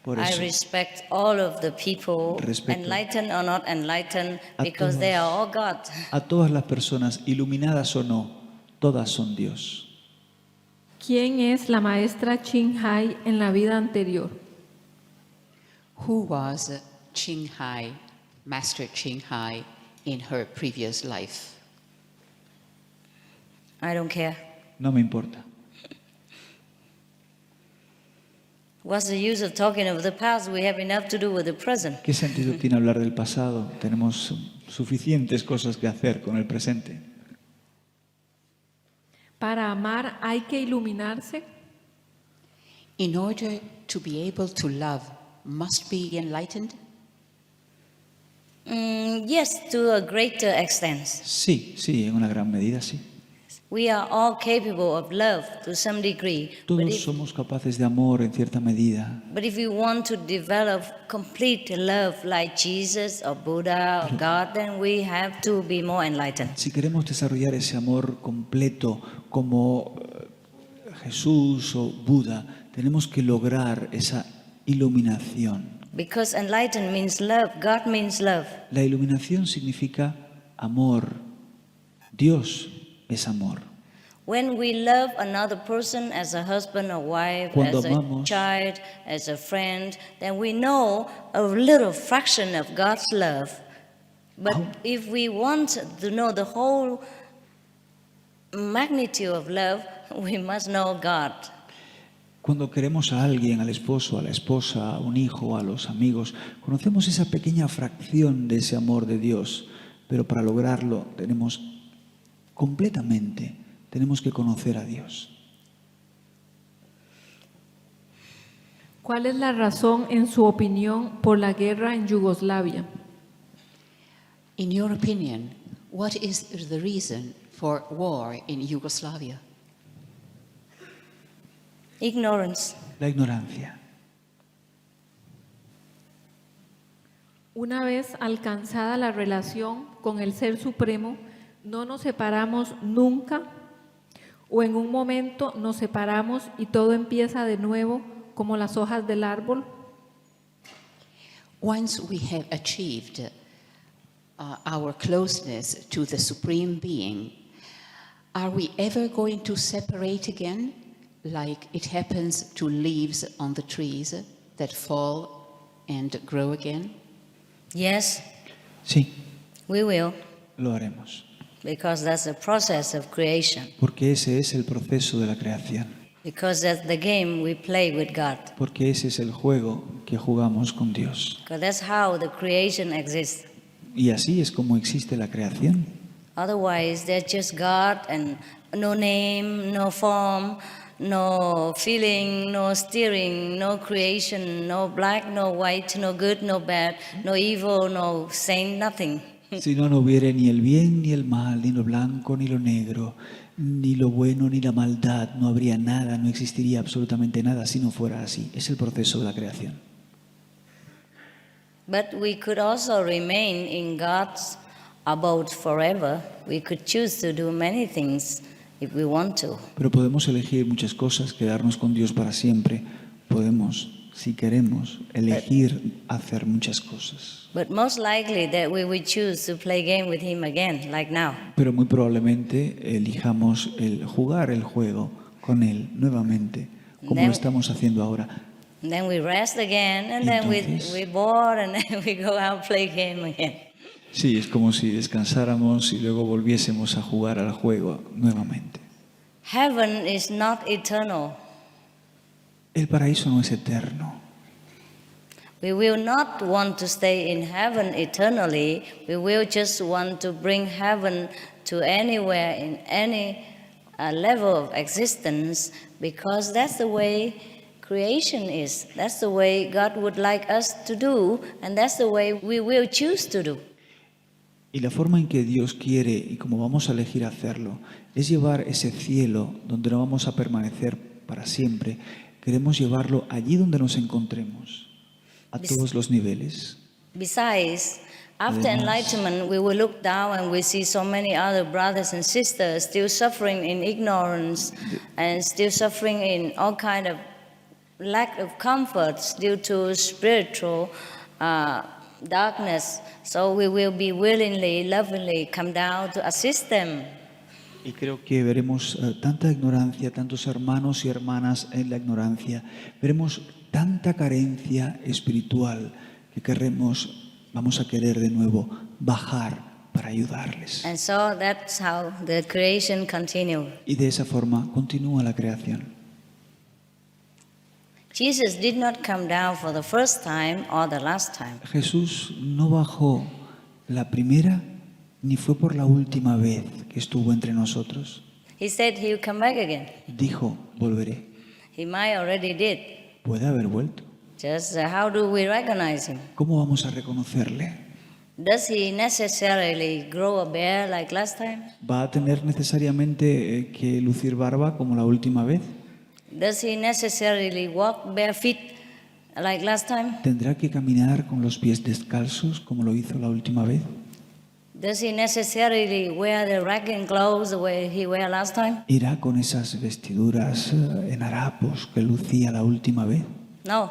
I respect all of the people, enlightened or not enlightened, because they are all God. A todas las personas, iluminadas o no, todas son Dios. ¿Quién es la maestra Ching Hai en la vida anterior? Who was Ching Hai, Master Ching Hai, in her previous life? I don't care. No me importa. What's the use of talking of the past? We have enough to do with the present. ¿Qué sentido tiene hablar del pasado? Tenemos suficientes cosas que hacer con el presente. Para amar hay que iluminarse. In order to be able to love, must be enlightened? Yes, to a greater extent. Sí, en una gran medida sí. We are all capable of love to some degree. Todos somos capaces de amor en cierta medida. But if you want to develop complete love like Jesus or Buddha or God, then we have to be more enlightened. Si queremos desarrollar ese amor completo como Jesús o Buda, tenemos que lograr esa iluminación. Because enlightened means love, God means love. La iluminación significa amor. Dios es amor. When we love another person as a husband or wife, Cuando as amamos, a child, as a friend, then we know a little fraction of God's love. But if we want to know the whole magnitude of love, we must know God. Cuando queremos a alguien, al esposo, a la esposa, a un hijo, a los amigos, conocemos esa pequeña fracción de ese amor de Dios, pero para lograrlo tenemos que conocer a Dios. ¿Cuál es la razón, en su opinión, por la guerra en Yugoslavia? In your opinion, what is the reason for war in Yugoslavia? Ignorance. La ignorancia. Una vez alcanzada la relación con el Ser Supremo, ¿no nos separamos nunca? ¿O en un momento nos separamos y todo empieza de nuevo como las hojas del árbol? Once we have achieved our closeness to the Supreme Being, are we ever going to separate again, like it happens to leaves on the trees that fall and grow again? Yes. Sí. We will. Lo haremos. Because that's the process of creation. Porque ese es el proceso de la creación. Because that's the game we play with God. Porque ese es el juego que jugamos con Dios. Because that's how the creation exists. Y así es como existe la creación. Otherwise, there's just God and no name, no form, no feeling, no steering, no creation, no black, no white, no good, no bad, no evil, no saint, nothing. Si no hubiera ni el bien ni el mal, ni lo blanco ni lo negro, ni lo bueno ni la maldad, no habría nada, no existiría absolutamente nada si no fuera así. Es el proceso de la creación. But we could also remain in God's abode forever. We could choose to do many things if we want to. Pero podemos elegir muchas cosas, quedarnos con Dios para siempre. Podemos, si queremos, elegir hacer muchas cosas. But most likely that we would choose to play game with Him again, like now. Pero muy probablemente elijamos el jugar el juego con Él nuevamente, como lo estamos haciendo ahora. And then we rest again, and then we bored, and then we go out and play game again. Sí, es como si descansáramos y luego volviésemos a jugar al juego nuevamente. Heaven is not eternal. El paraíso no es eterno. We will not want to stay in heaven eternally. We will just want to bring heaven to anywhere in any level of existence, because that's the way creation is. That's the way God would like us to do, and that's the way we will choose to do. Y la forma en que Dios quiere y cómo vamos a elegir hacerlo es llevar ese cielo donde no vamos a permanecer para siempre. Queremos llevarlo allí donde nos encontremos, a todos los niveles. Besides, after enlightenment, we will look down and we see so many other brothers and sisters still suffering in ignorance and still suffering in all kind of lack of comforts due to spiritual darkness. So we will be willingly, lovingly come down to assist them. Y creo que veremos tanta ignorancia, tantos hermanos y hermanas en la ignorancia. Veremos tanta carencia espiritual que vamos a querer de nuevo bajar para ayudarles. And so that's how the creation continues. Y de esa forma continúa la creación. Jesus did not come down for the first time or the last time. Jesús no bajó la primera ni fue por la última vez que estuvo entre nosotros. He said he would come back again. Dijo, volveré. He might already did. Puede haber vuelto. Just how do we recognize him? ¿Cómo vamos a reconocerle? Does he necessarily grow a beard like last time? ¿Va a tener necesariamente que lucir barba como la última vez? Does he necessarily walk bare feet like last time? ¿Tendrá que caminar con los pies descalzos como lo hizo la última vez? Does he necessarily wear the ragged clothes the way he wore last time? ¿Irá con esas vestiduras en harapos que lucía la última vez? No.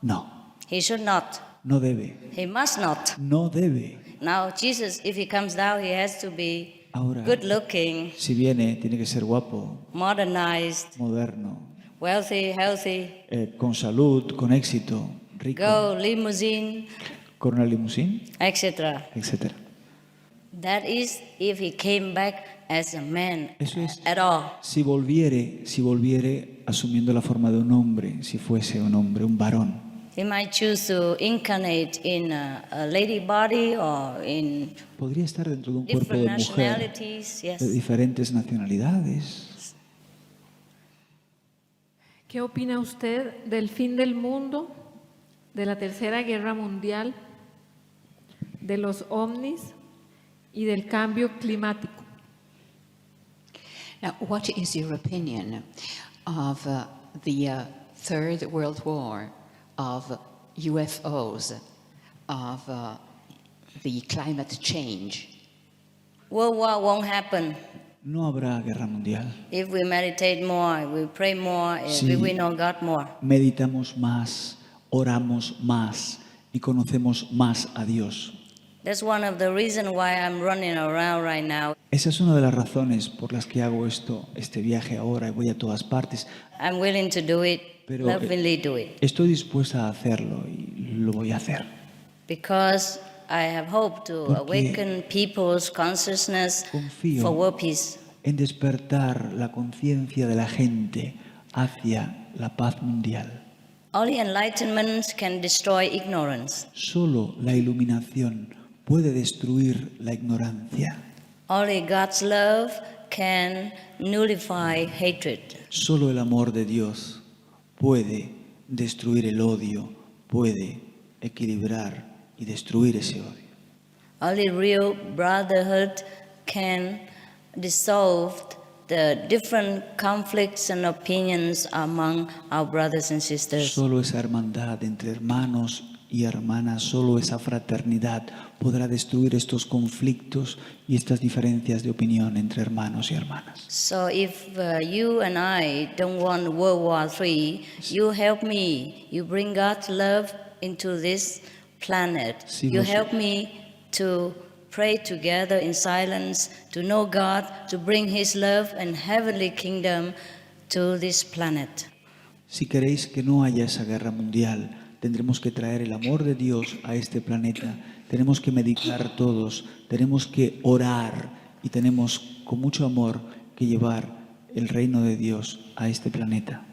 No. He should not. No debe. He must not. No debe. Now Jesus, if he comes down, he has to be Ahora, good looking, si viene, tiene que ser guapo, modernized, moderno, wealthy, healthy, con salud, con éxito, rico, go limousine, con una limusín, etc. etc. That is if he came back as a man Eso es, at all. si volviere asumiendo la forma de un hombre, si fuese un hombre, un varón. He might choose to incarnate in a lady body or in Podría estar dentro de un cuerpo different de mujer, nationalities, de yes. diferentes nacionalidades. ¿Qué opina usted del fin del mundo, de la Tercera Guerra Mundial, de los ovnis y del cambio climático? Now, what is your opinion of the Third World War, of UFOs, of the climate change? World War won't happen. No habrá guerra mundial. If we meditate more, we pray more, Sí. if we know God more. Meditamos más, oramos más y conocemos más a Dios. That's one of the reasons why I'm running around right now. Esa es una de las razones por las que hago este viaje ahora y voy a todas partes. I'm willing to do it, Pero lovingly do it, estoy dispuesta a hacerlo y lo voy a hacer. because I have hope to Porque awaken people's consciousness confío for world peace. En despertar la conciencia de la gente hacia la paz mundial. Only enlightenment can destroy ignorance. Solo la iluminación puede destruir la ignorancia. Only God's love can nullify hatred. Solo el amor de Dios puede destruir el odio, puede equilibrar y destruir ese odio. Only real brotherhood can dissolve the different conflicts and opinions among our brothers and sisters. Solo esa hermandad entre hermanos y hermanas, solo esa fraternidad podrá destruir estos conflictos y estas diferencias de opinión entre hermanos y hermanas. So if you and I don't want World War III, you help me. You bring God's love into this planet. Si You vos- help me to pray together in silence, to know God, to bring His love and heavenly kingdom to this planet. Si queréis que no haya esa guerra mundial, tendremos que traer el amor de Dios a este planeta. Tenemos que meditar todos, tenemos que orar y tenemos con mucho amor que llevar el reino de Dios a este planeta.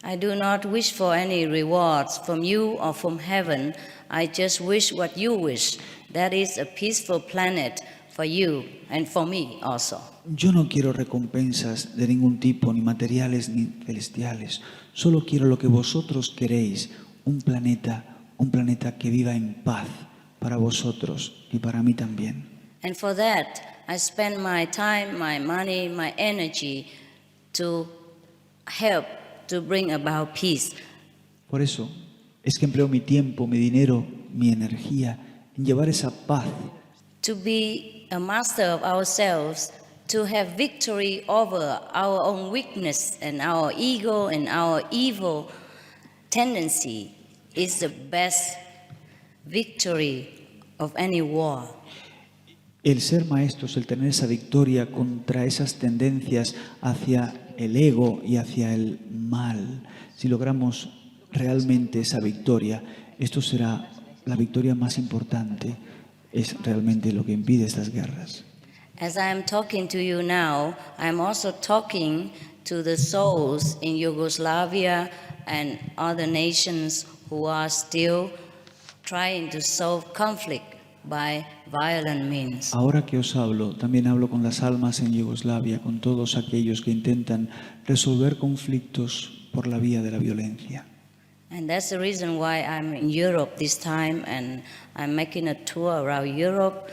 I do not wish for any rewards from you or from heaven. I just wish what you wish. That is a peaceful planet for you and for me also. Yo no quiero recompensas de ningún tipo, ni materiales ni celestiales. Solo quiero lo que vosotros queréis, un planeta que viva en paz para vosotros y para mí también. And for that, I spend my time, my money, my energy to help to bring about peace. Por eso es que empleo mi tiempo, mi dinero, mi energía en llevar esa paz, To be a master of ourselves, to have victory over our own weakness and our ego and our evil tendency is the best victory of any war. el ser maestros, el tener esa victoria contra esas tendencias hacia el ego y hacia el mal. Si logramos realmente esa victoria, esto será la victoria más importante, es realmente lo que impide estas guerras. As I am talking to you now, I am also talking to the souls in Yugoslavia and other nations who are still trying to solve conflict by violent means. Ahora que os hablo, también hablo con las almas en Yugoslavia, con todos aquellos que intentan resolver conflictos por la vía de la violencia. And that's the reason why I'm in Europe this time, and I'm making a tour around Europe,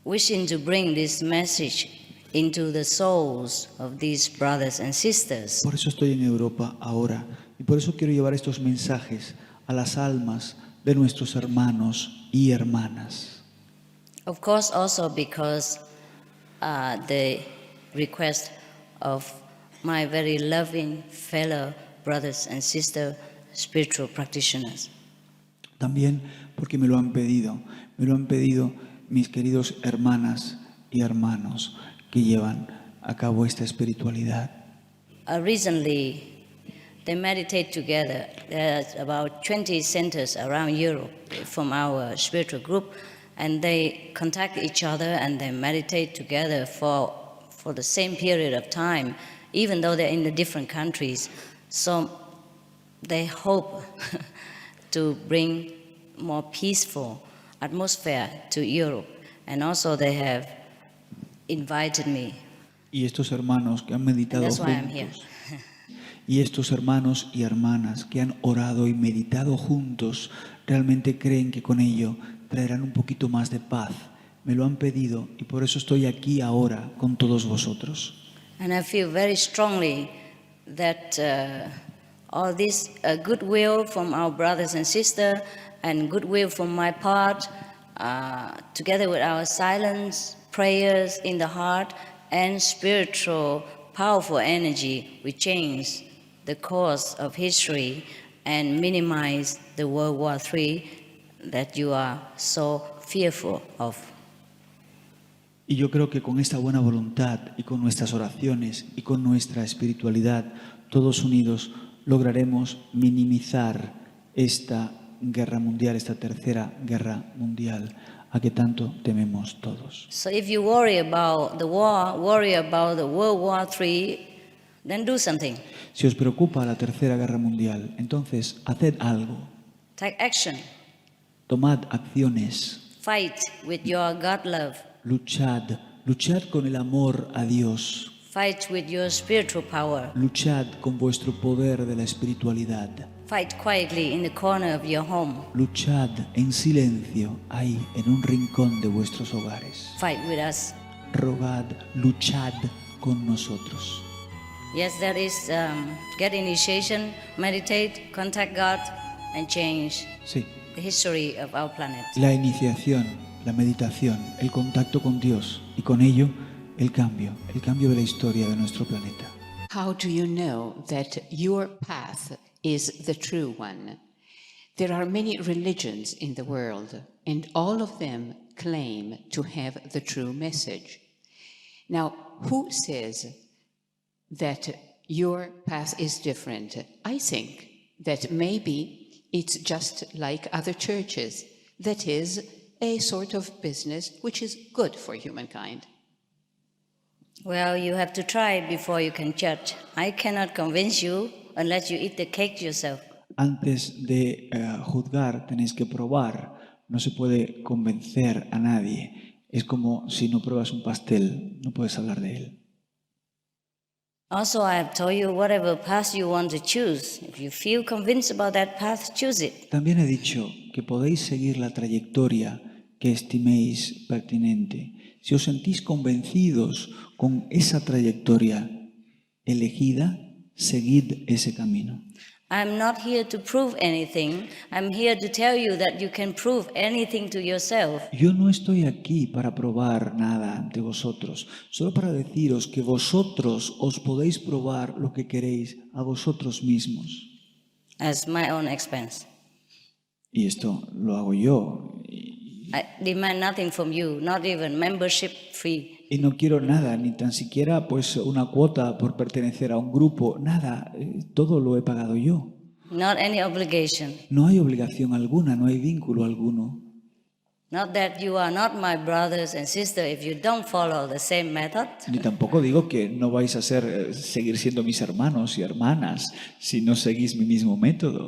wishing to bring this message into the souls of these brothers and sisters. Por eso estoy en Europa ahora y por eso quiero llevar estos mensajes a las almas de nuestros hermanos y hermanas. Of course, also because the request of my very loving fellow brothers and sisters, spiritual practitioners. También porque me lo han pedido mis queridos hermanas y hermanos que llevan a cabo esta espiritualidad. Recently, they meditate together. There's about 20 centers around Europe from our spiritual group, and they contact each other and they meditate together for for the same period of time, even though they're in the different countries. So they hope to bring more peaceful atmosphere to Europe. And also they have invited me. Y estos hermanos que han meditado And that's why I'm here. juntos, y estos hermanos y hermanas que han orado y meditado juntos, realmente creen que con ello traerán un poquito más de paz. Me lo han pedido y por eso estoy aquí ahora con todos vosotros. And I feel very strongly that all this goodwill from our brothers and sisters and goodwill from my part, together with our silence, prayers in the heart, and spiritual, powerful energy, we change the course of history and minimize the World War III that you are so fearful of. Y yo creo que con esta buena voluntad y con nuestras oraciones y con nuestra espiritualidad, todos unidos, lograremos minimizar esta guerra mundial, esta tercera guerra mundial, a que tanto tememos todos. So if you worry about the war, worry about the World War III, then do something. Si os preocupa la tercera guerra mundial, entonces haced algo. Take action. Tomad acciones. Fight with your God love. Luchad. Luchad con el amor a Dios. Fight with your spiritual power. Luchad con vuestro poder de la espiritualidad. Fight quietly in the corner of your home. Luchad en silencio ahí en un rincón de vuestros hogares. Fight with us. Rogad, luchad con nosotros. Yes, that is get initiation, meditate, contact God, and change the history of our planet. La iniciación, la meditación, el contacto con Dios y con ello el cambio de la historia de nuestro planeta. How do you know that your path is the true one? There are many religions in the world, and all of them claim to have the true message. Now, who says that your path is different? I think that maybe it's just like other churches. That is a sort of business which is good for humankind. Well, you have to try it before you can judge. I cannot convince you unless you eat the cake yourself. Antes de juzgar tenéis que probar. No se puede convencer a nadie. Es como si no pruebas un pastel, no puedes hablar de él. Also, I have told you whatever path you want to choose. If you feel convinced about that path, choose it. También he dicho que podéis seguir la trayectoria que estiméis pertinente. Si os sentís convencidos con esa trayectoria elegida, seguid ese camino. I'm not here to prove anything. I'm here to tell you that you can prove anything to yourself. Yo no estoy aquí para probar nada ante vosotros, solo para deciros que vosotros os podéis probar lo que queréis a vosotros mismos. As my own expense. Y esto lo hago yo. I demand nothing from you, not even membership fee. Y no quiero nada, ni tan siquiera pues una cuota por pertenecer a un grupo, nada, todo lo he pagado yo. Not any obligation. No hay obligación alguna, no hay vínculo alguno. Not that you are not my brothers and sisters if you don't follow the same method. Ni tampoco digo que no vais a seguir siendo mis hermanos y hermanas si no seguís mi mismo método.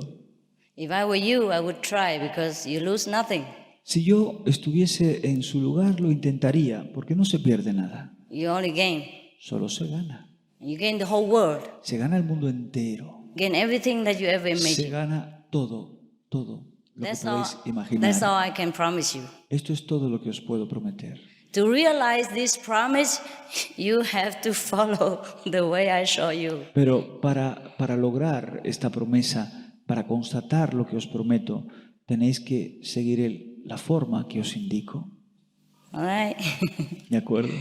If I were you, I would try because you lose nothing. Si yo estuviese en su lugar, lo intentaría, porque no se pierde nada. You only gain. Solo se gana. You gain the whole world. Se gana el mundo entero. Gain everything that you ever imagined. Se gana todo lo That's que podéis imaginar. That's all I can promise you. Esto es todo lo que os puedo prometer. To realize this promise, you have to follow the way I show you. Pero para lograr esta promesa, para constatar lo que os prometo, tenéis que seguir la forma que os indico. All right. ¿De acuerdo?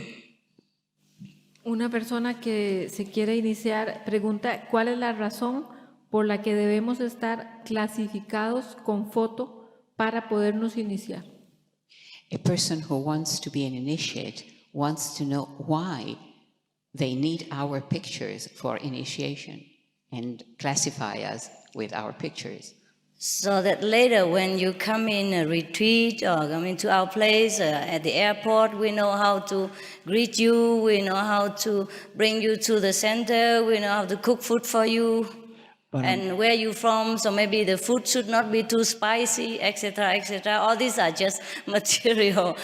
Una persona que se quiere iniciar pregunta ¿cuál es la razón por la que debemos estar clasificados con foto para podernos iniciar? A person who wants to be an initiate wants to know why they need our pictures for initiation and classify us with our pictures. So that later when you come in a retreat or come into our place at the airport, we know how to greet you, we know how to bring you to the center, we know how to cook food for you, and where you from, so maybe the food should not be too spicy, etc., etc. All these are just material,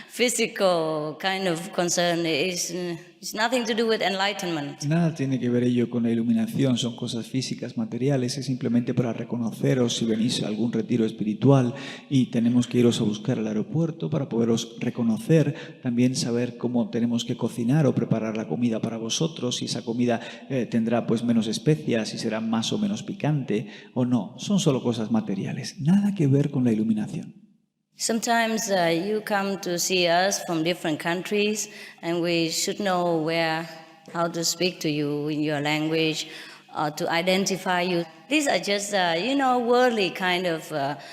physical kind of concern. It's nothing to do with enlightenment. Nada tiene que ver ello con la iluminación, son cosas físicas, materiales, es simplemente para reconoceros si venís a algún retiro espiritual y tenemos que iros a buscar al aeropuerto para poderos reconocer, también saber cómo tenemos que cocinar o preparar la comida para vosotros, si esa comida tendrá pues menos especias, si será más o menos picante o no, son solo cosas materiales, nada que ver con la iluminación. Sometimes you come to see us from different countries and we should know how to speak to you in your language or to identify you. These are just, worldly kind of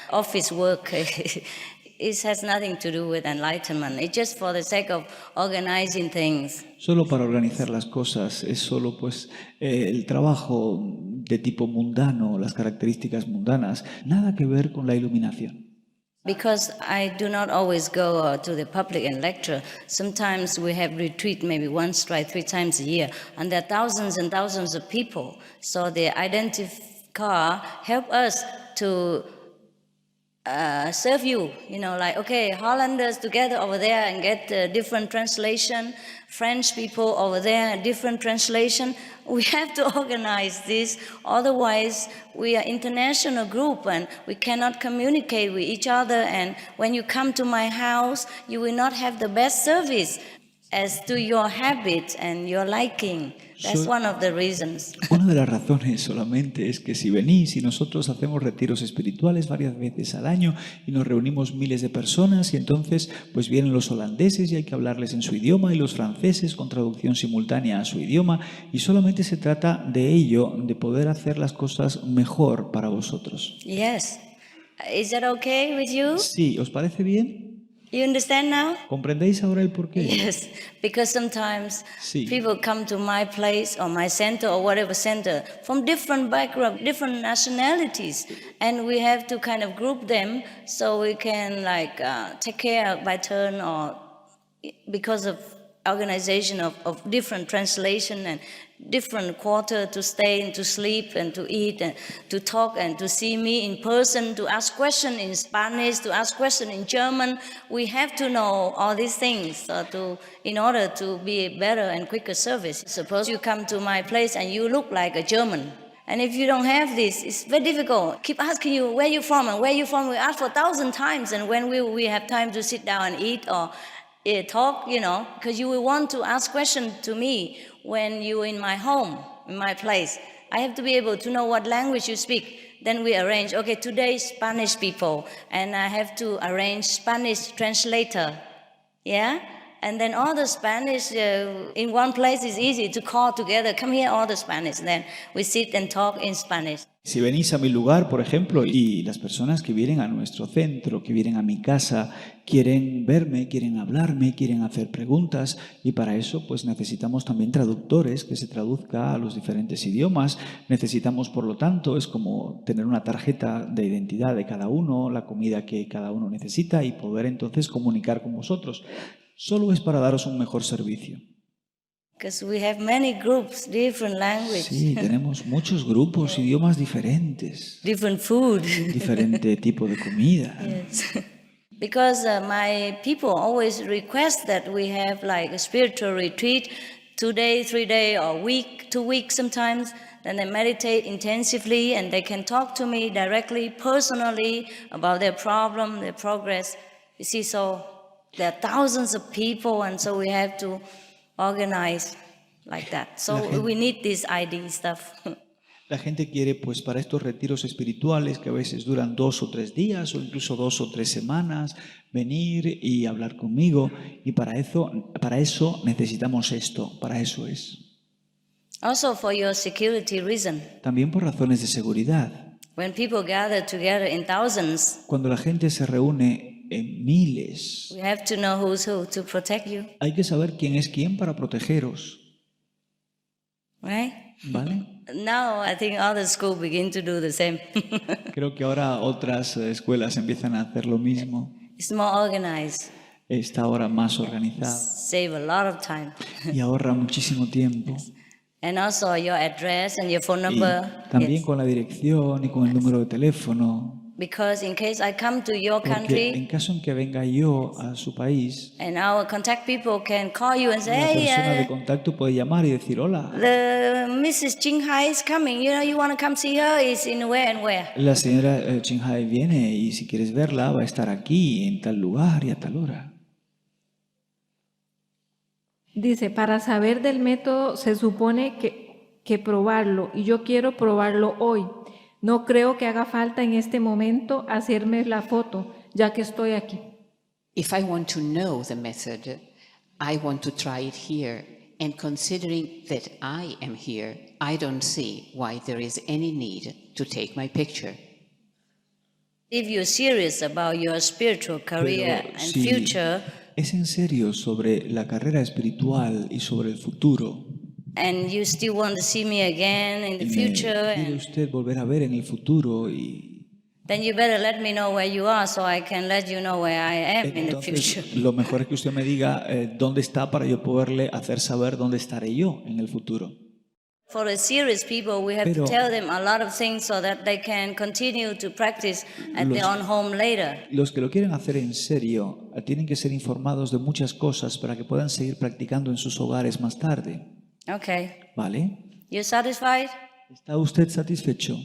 office work. It has nothing to do with enlightenment. It's just for the sake of organizing things. Solo para organizar las cosas, es solo pues el trabajo de tipo mundano, las características mundanas, nada que ver con la iluminación. Because I do not always go to the public and lecture. Sometimes we have retreat maybe once, twice, 3 times a year, and there are thousands and thousands of people. So the identifier help us to serve you, like, okay, Hollanders together over there and get a different translation, French people over there, different translation. We have to organize this, otherwise we are international group and we cannot communicate with each other, and when you come to my house, you will not have the best service as to your habit and your liking. That's one of the reasons. Una de las razones solamente es que si venís y nosotros hacemos retiros espirituales varias veces al año y nos reunimos miles de personas y entonces pues vienen los holandeses y hay que hablarles en su idioma y los franceses con traducción simultánea a su idioma y solamente se trata de ello, de poder hacer las cosas mejor para vosotros. Yes. Is that okay with you? Sí, ¿os parece bien? You understand now? ¿Comprendéis ahora el porqué? Yes, because sometimes people come to my place or my center or whatever center from different backgrounds, different nationalities, and we have to kind of group them so we can take care by turn or because of organization of different translation and different quarter to stay and to sleep and to eat and to talk and to see me in person, to ask questions in Spanish, to ask questions in German. We have to know all these things in order to be a better and quicker service. Suppose you come to my place and you look like a German. And if you don't have this, it's very difficult. Keep asking you where you from and where you from. We ask for 1,000 times, and when we have time to sit down and eat or talk, because you will want to ask questions to me when you're in my home, in my place. I have to be able to know what language you speak. Then we arrange, okay, today Spanish people, and I have to arrange Spanish translator, yeah? And then all the Spanish in one place is easy to call together. Come here, all the Spanish. Then we sit and talk in Spanish. Si venís a mi lugar, por ejemplo, y las personas que vienen a nuestro centro, que vienen a mi casa, quieren verme, quieren hablarme, quieren hacer preguntas, y para eso pues necesitamos también traductores que se traduzca a los diferentes idiomas. Necesitamos, por lo tanto, es como tener una tarjeta de identidad de cada uno, la comida que cada uno necesita y poder entonces comunicar con vosotros. Solo es para daros un mejor servicio. Because we have many groups, different languages. Sí, tenemos muchos grupos, idiomas diferentes. Different food. Diferente tipo de comida. Yes. Because my people always request that we have like a spiritual retreat, 2 days, 3 days, or week, 2 weeks sometimes. Then they meditate intensively and they can talk to me directly, personally, about their problem, their progress. You see, so there are thousands of people, and so we have to organize like that. So we need this ID stuff. La gente quiere, pues, para estos retiros espirituales que a veces duran 2 o 3 días o incluso 2 o 3 semanas, venir y hablar conmigo, y para eso necesitamos esto, para eso es. Also for your security reason. También por razones de seguridad. When people gather together in thousands, cuando la gente se reúne en miles, we have to know who's who to protect you. Hay que saber quién es quién para protegeros. Right? ¿Vale? Now I think other schools begin to do the same. Creo que ahora otras escuelas empiezan a hacer lo mismo. It's more organized. Está ahora más organizado. Save a lot of time. Y ahorra muchísimo tiempo. And also your address and your phone number. Y también con la dirección y con el número de teléfono. Because in case I come to your country, en caso en que venga yo a su país, and our contact people can call you and say, la persona de hey, contacto puede llamar y decir, hola. the Mrs. Jinghai is coming. You want to come see her? Is in where and where? La señora Jinghai viene y si quieres verla va a estar aquí, en tal lugar y a tal hora. Dice, para saber del método se supone que probarlo y yo quiero probarlo hoy. No creo que haga falta en este momento hacerme la foto, ya que estoy aquí. If I want to know the method, I want to try it here. And considering that I am here, I don't see why there is any need to take my picture. If you're serious about your spiritual career and future, es en serio sobre la carrera espiritual y sobre el futuro. And you still want to see me again in the future. ¿Quiere usted volver a ver en el futuro? Then you better let me know where you are so I can let you know where I am in the future. Lo mejor es que usted me diga dónde está para yo poderle hacer saber dónde estaré yo en el futuro. For the serious people, we have to tell them a lot of things so that they can continue to practice at their own home later. Los que lo quieren hacer en serio tienen que ser informados de muchas cosas para que puedan seguir practicando en sus hogares más tarde. Okay. ¿Vale? You satisfied? ¿Está usted satisfecho?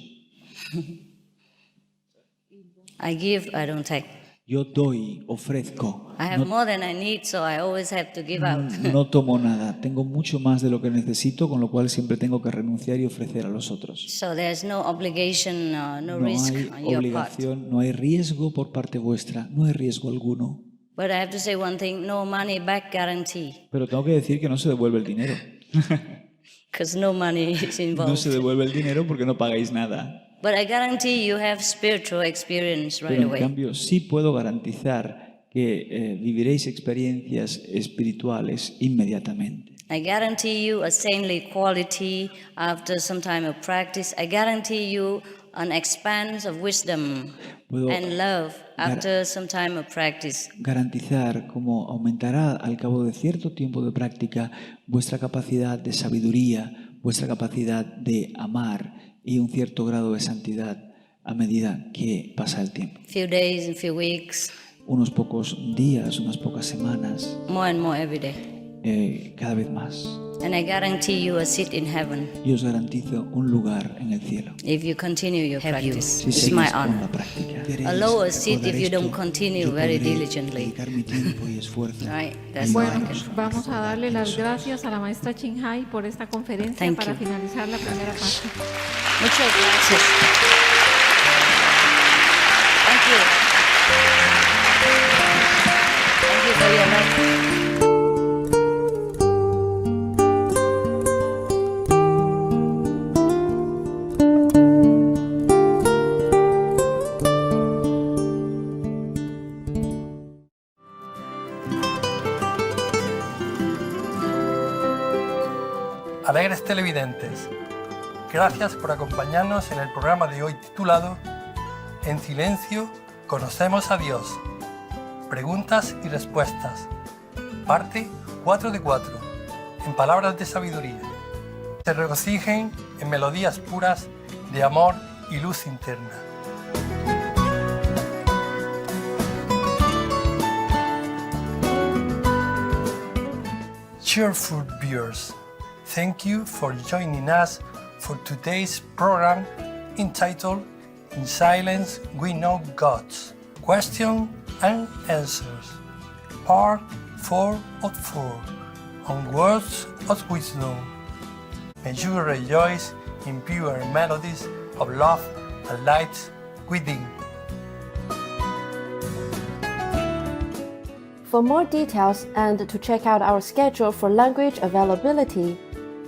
I give, I don't take. Yo doy, ofrezco. I have more than I need, so I always have to give out. No tomo nada. Tengo mucho más de lo que necesito, con lo cual siempre tengo que renunciar y ofrecer a los otros. So there's no obligation, no risk on your part. No hay obligación, no hay riesgo por parte vuestra, no hay riesgo alguno. But I have to say one thing, no money back guarantee. Pero tengo que decir que no se devuelve el dinero. Because no money is involved. No se devuelve el dinero porque no pagáis nada. But I guarantee you have spiritual experience right Pero away. en cambio sí puedo garantizar que viviréis experiencias espirituales inmediatamente. I guarantee you a saintly quality after some time of practice. I guarantee you an expanse of wisdom and love after some time of practice. Garantizar cómo aumentará al cabo de cierto tiempo de práctica vuestra capacidad de sabiduría, vuestra capacidad de amar y un cierto grado de santidad a medida que pasa el tiempo. Few days and few weeks. Unos pocos días, unas pocas semanas. More and more every day. Cada vez más. And I guarantee you a seat in heaven. Y os garantizo un lugar en el cielo. If you continue your practice, si it's my honor. La práctica. A lower seat if you don't continue very diligently. Right, bueno, vamos a darle las gracias a la maestra Jinghai por esta conferencia para finalizar la primera parte. Muchas gracias. Thank you. Thank you for your life. Alegres televidentes, gracias por acompañarnos en el programa de hoy titulado En silencio conocemos a Dios. Preguntas y respuestas. Parte 4 de 4. En palabras de sabiduría. Se regocijen en melodías puras de amor y luz interna. Cheerful viewers, thank you for joining us for today's program entitled In Silence We Know God's Question and Answers, Part 4 of 4, on Words of Wisdom. May you rejoice in pure melodies of love and light within. For more details and to check out our schedule for language availability,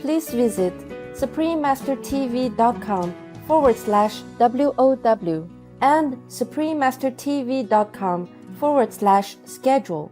please visit suprememastertv.com/WOW and suprememastertv.com/schedule.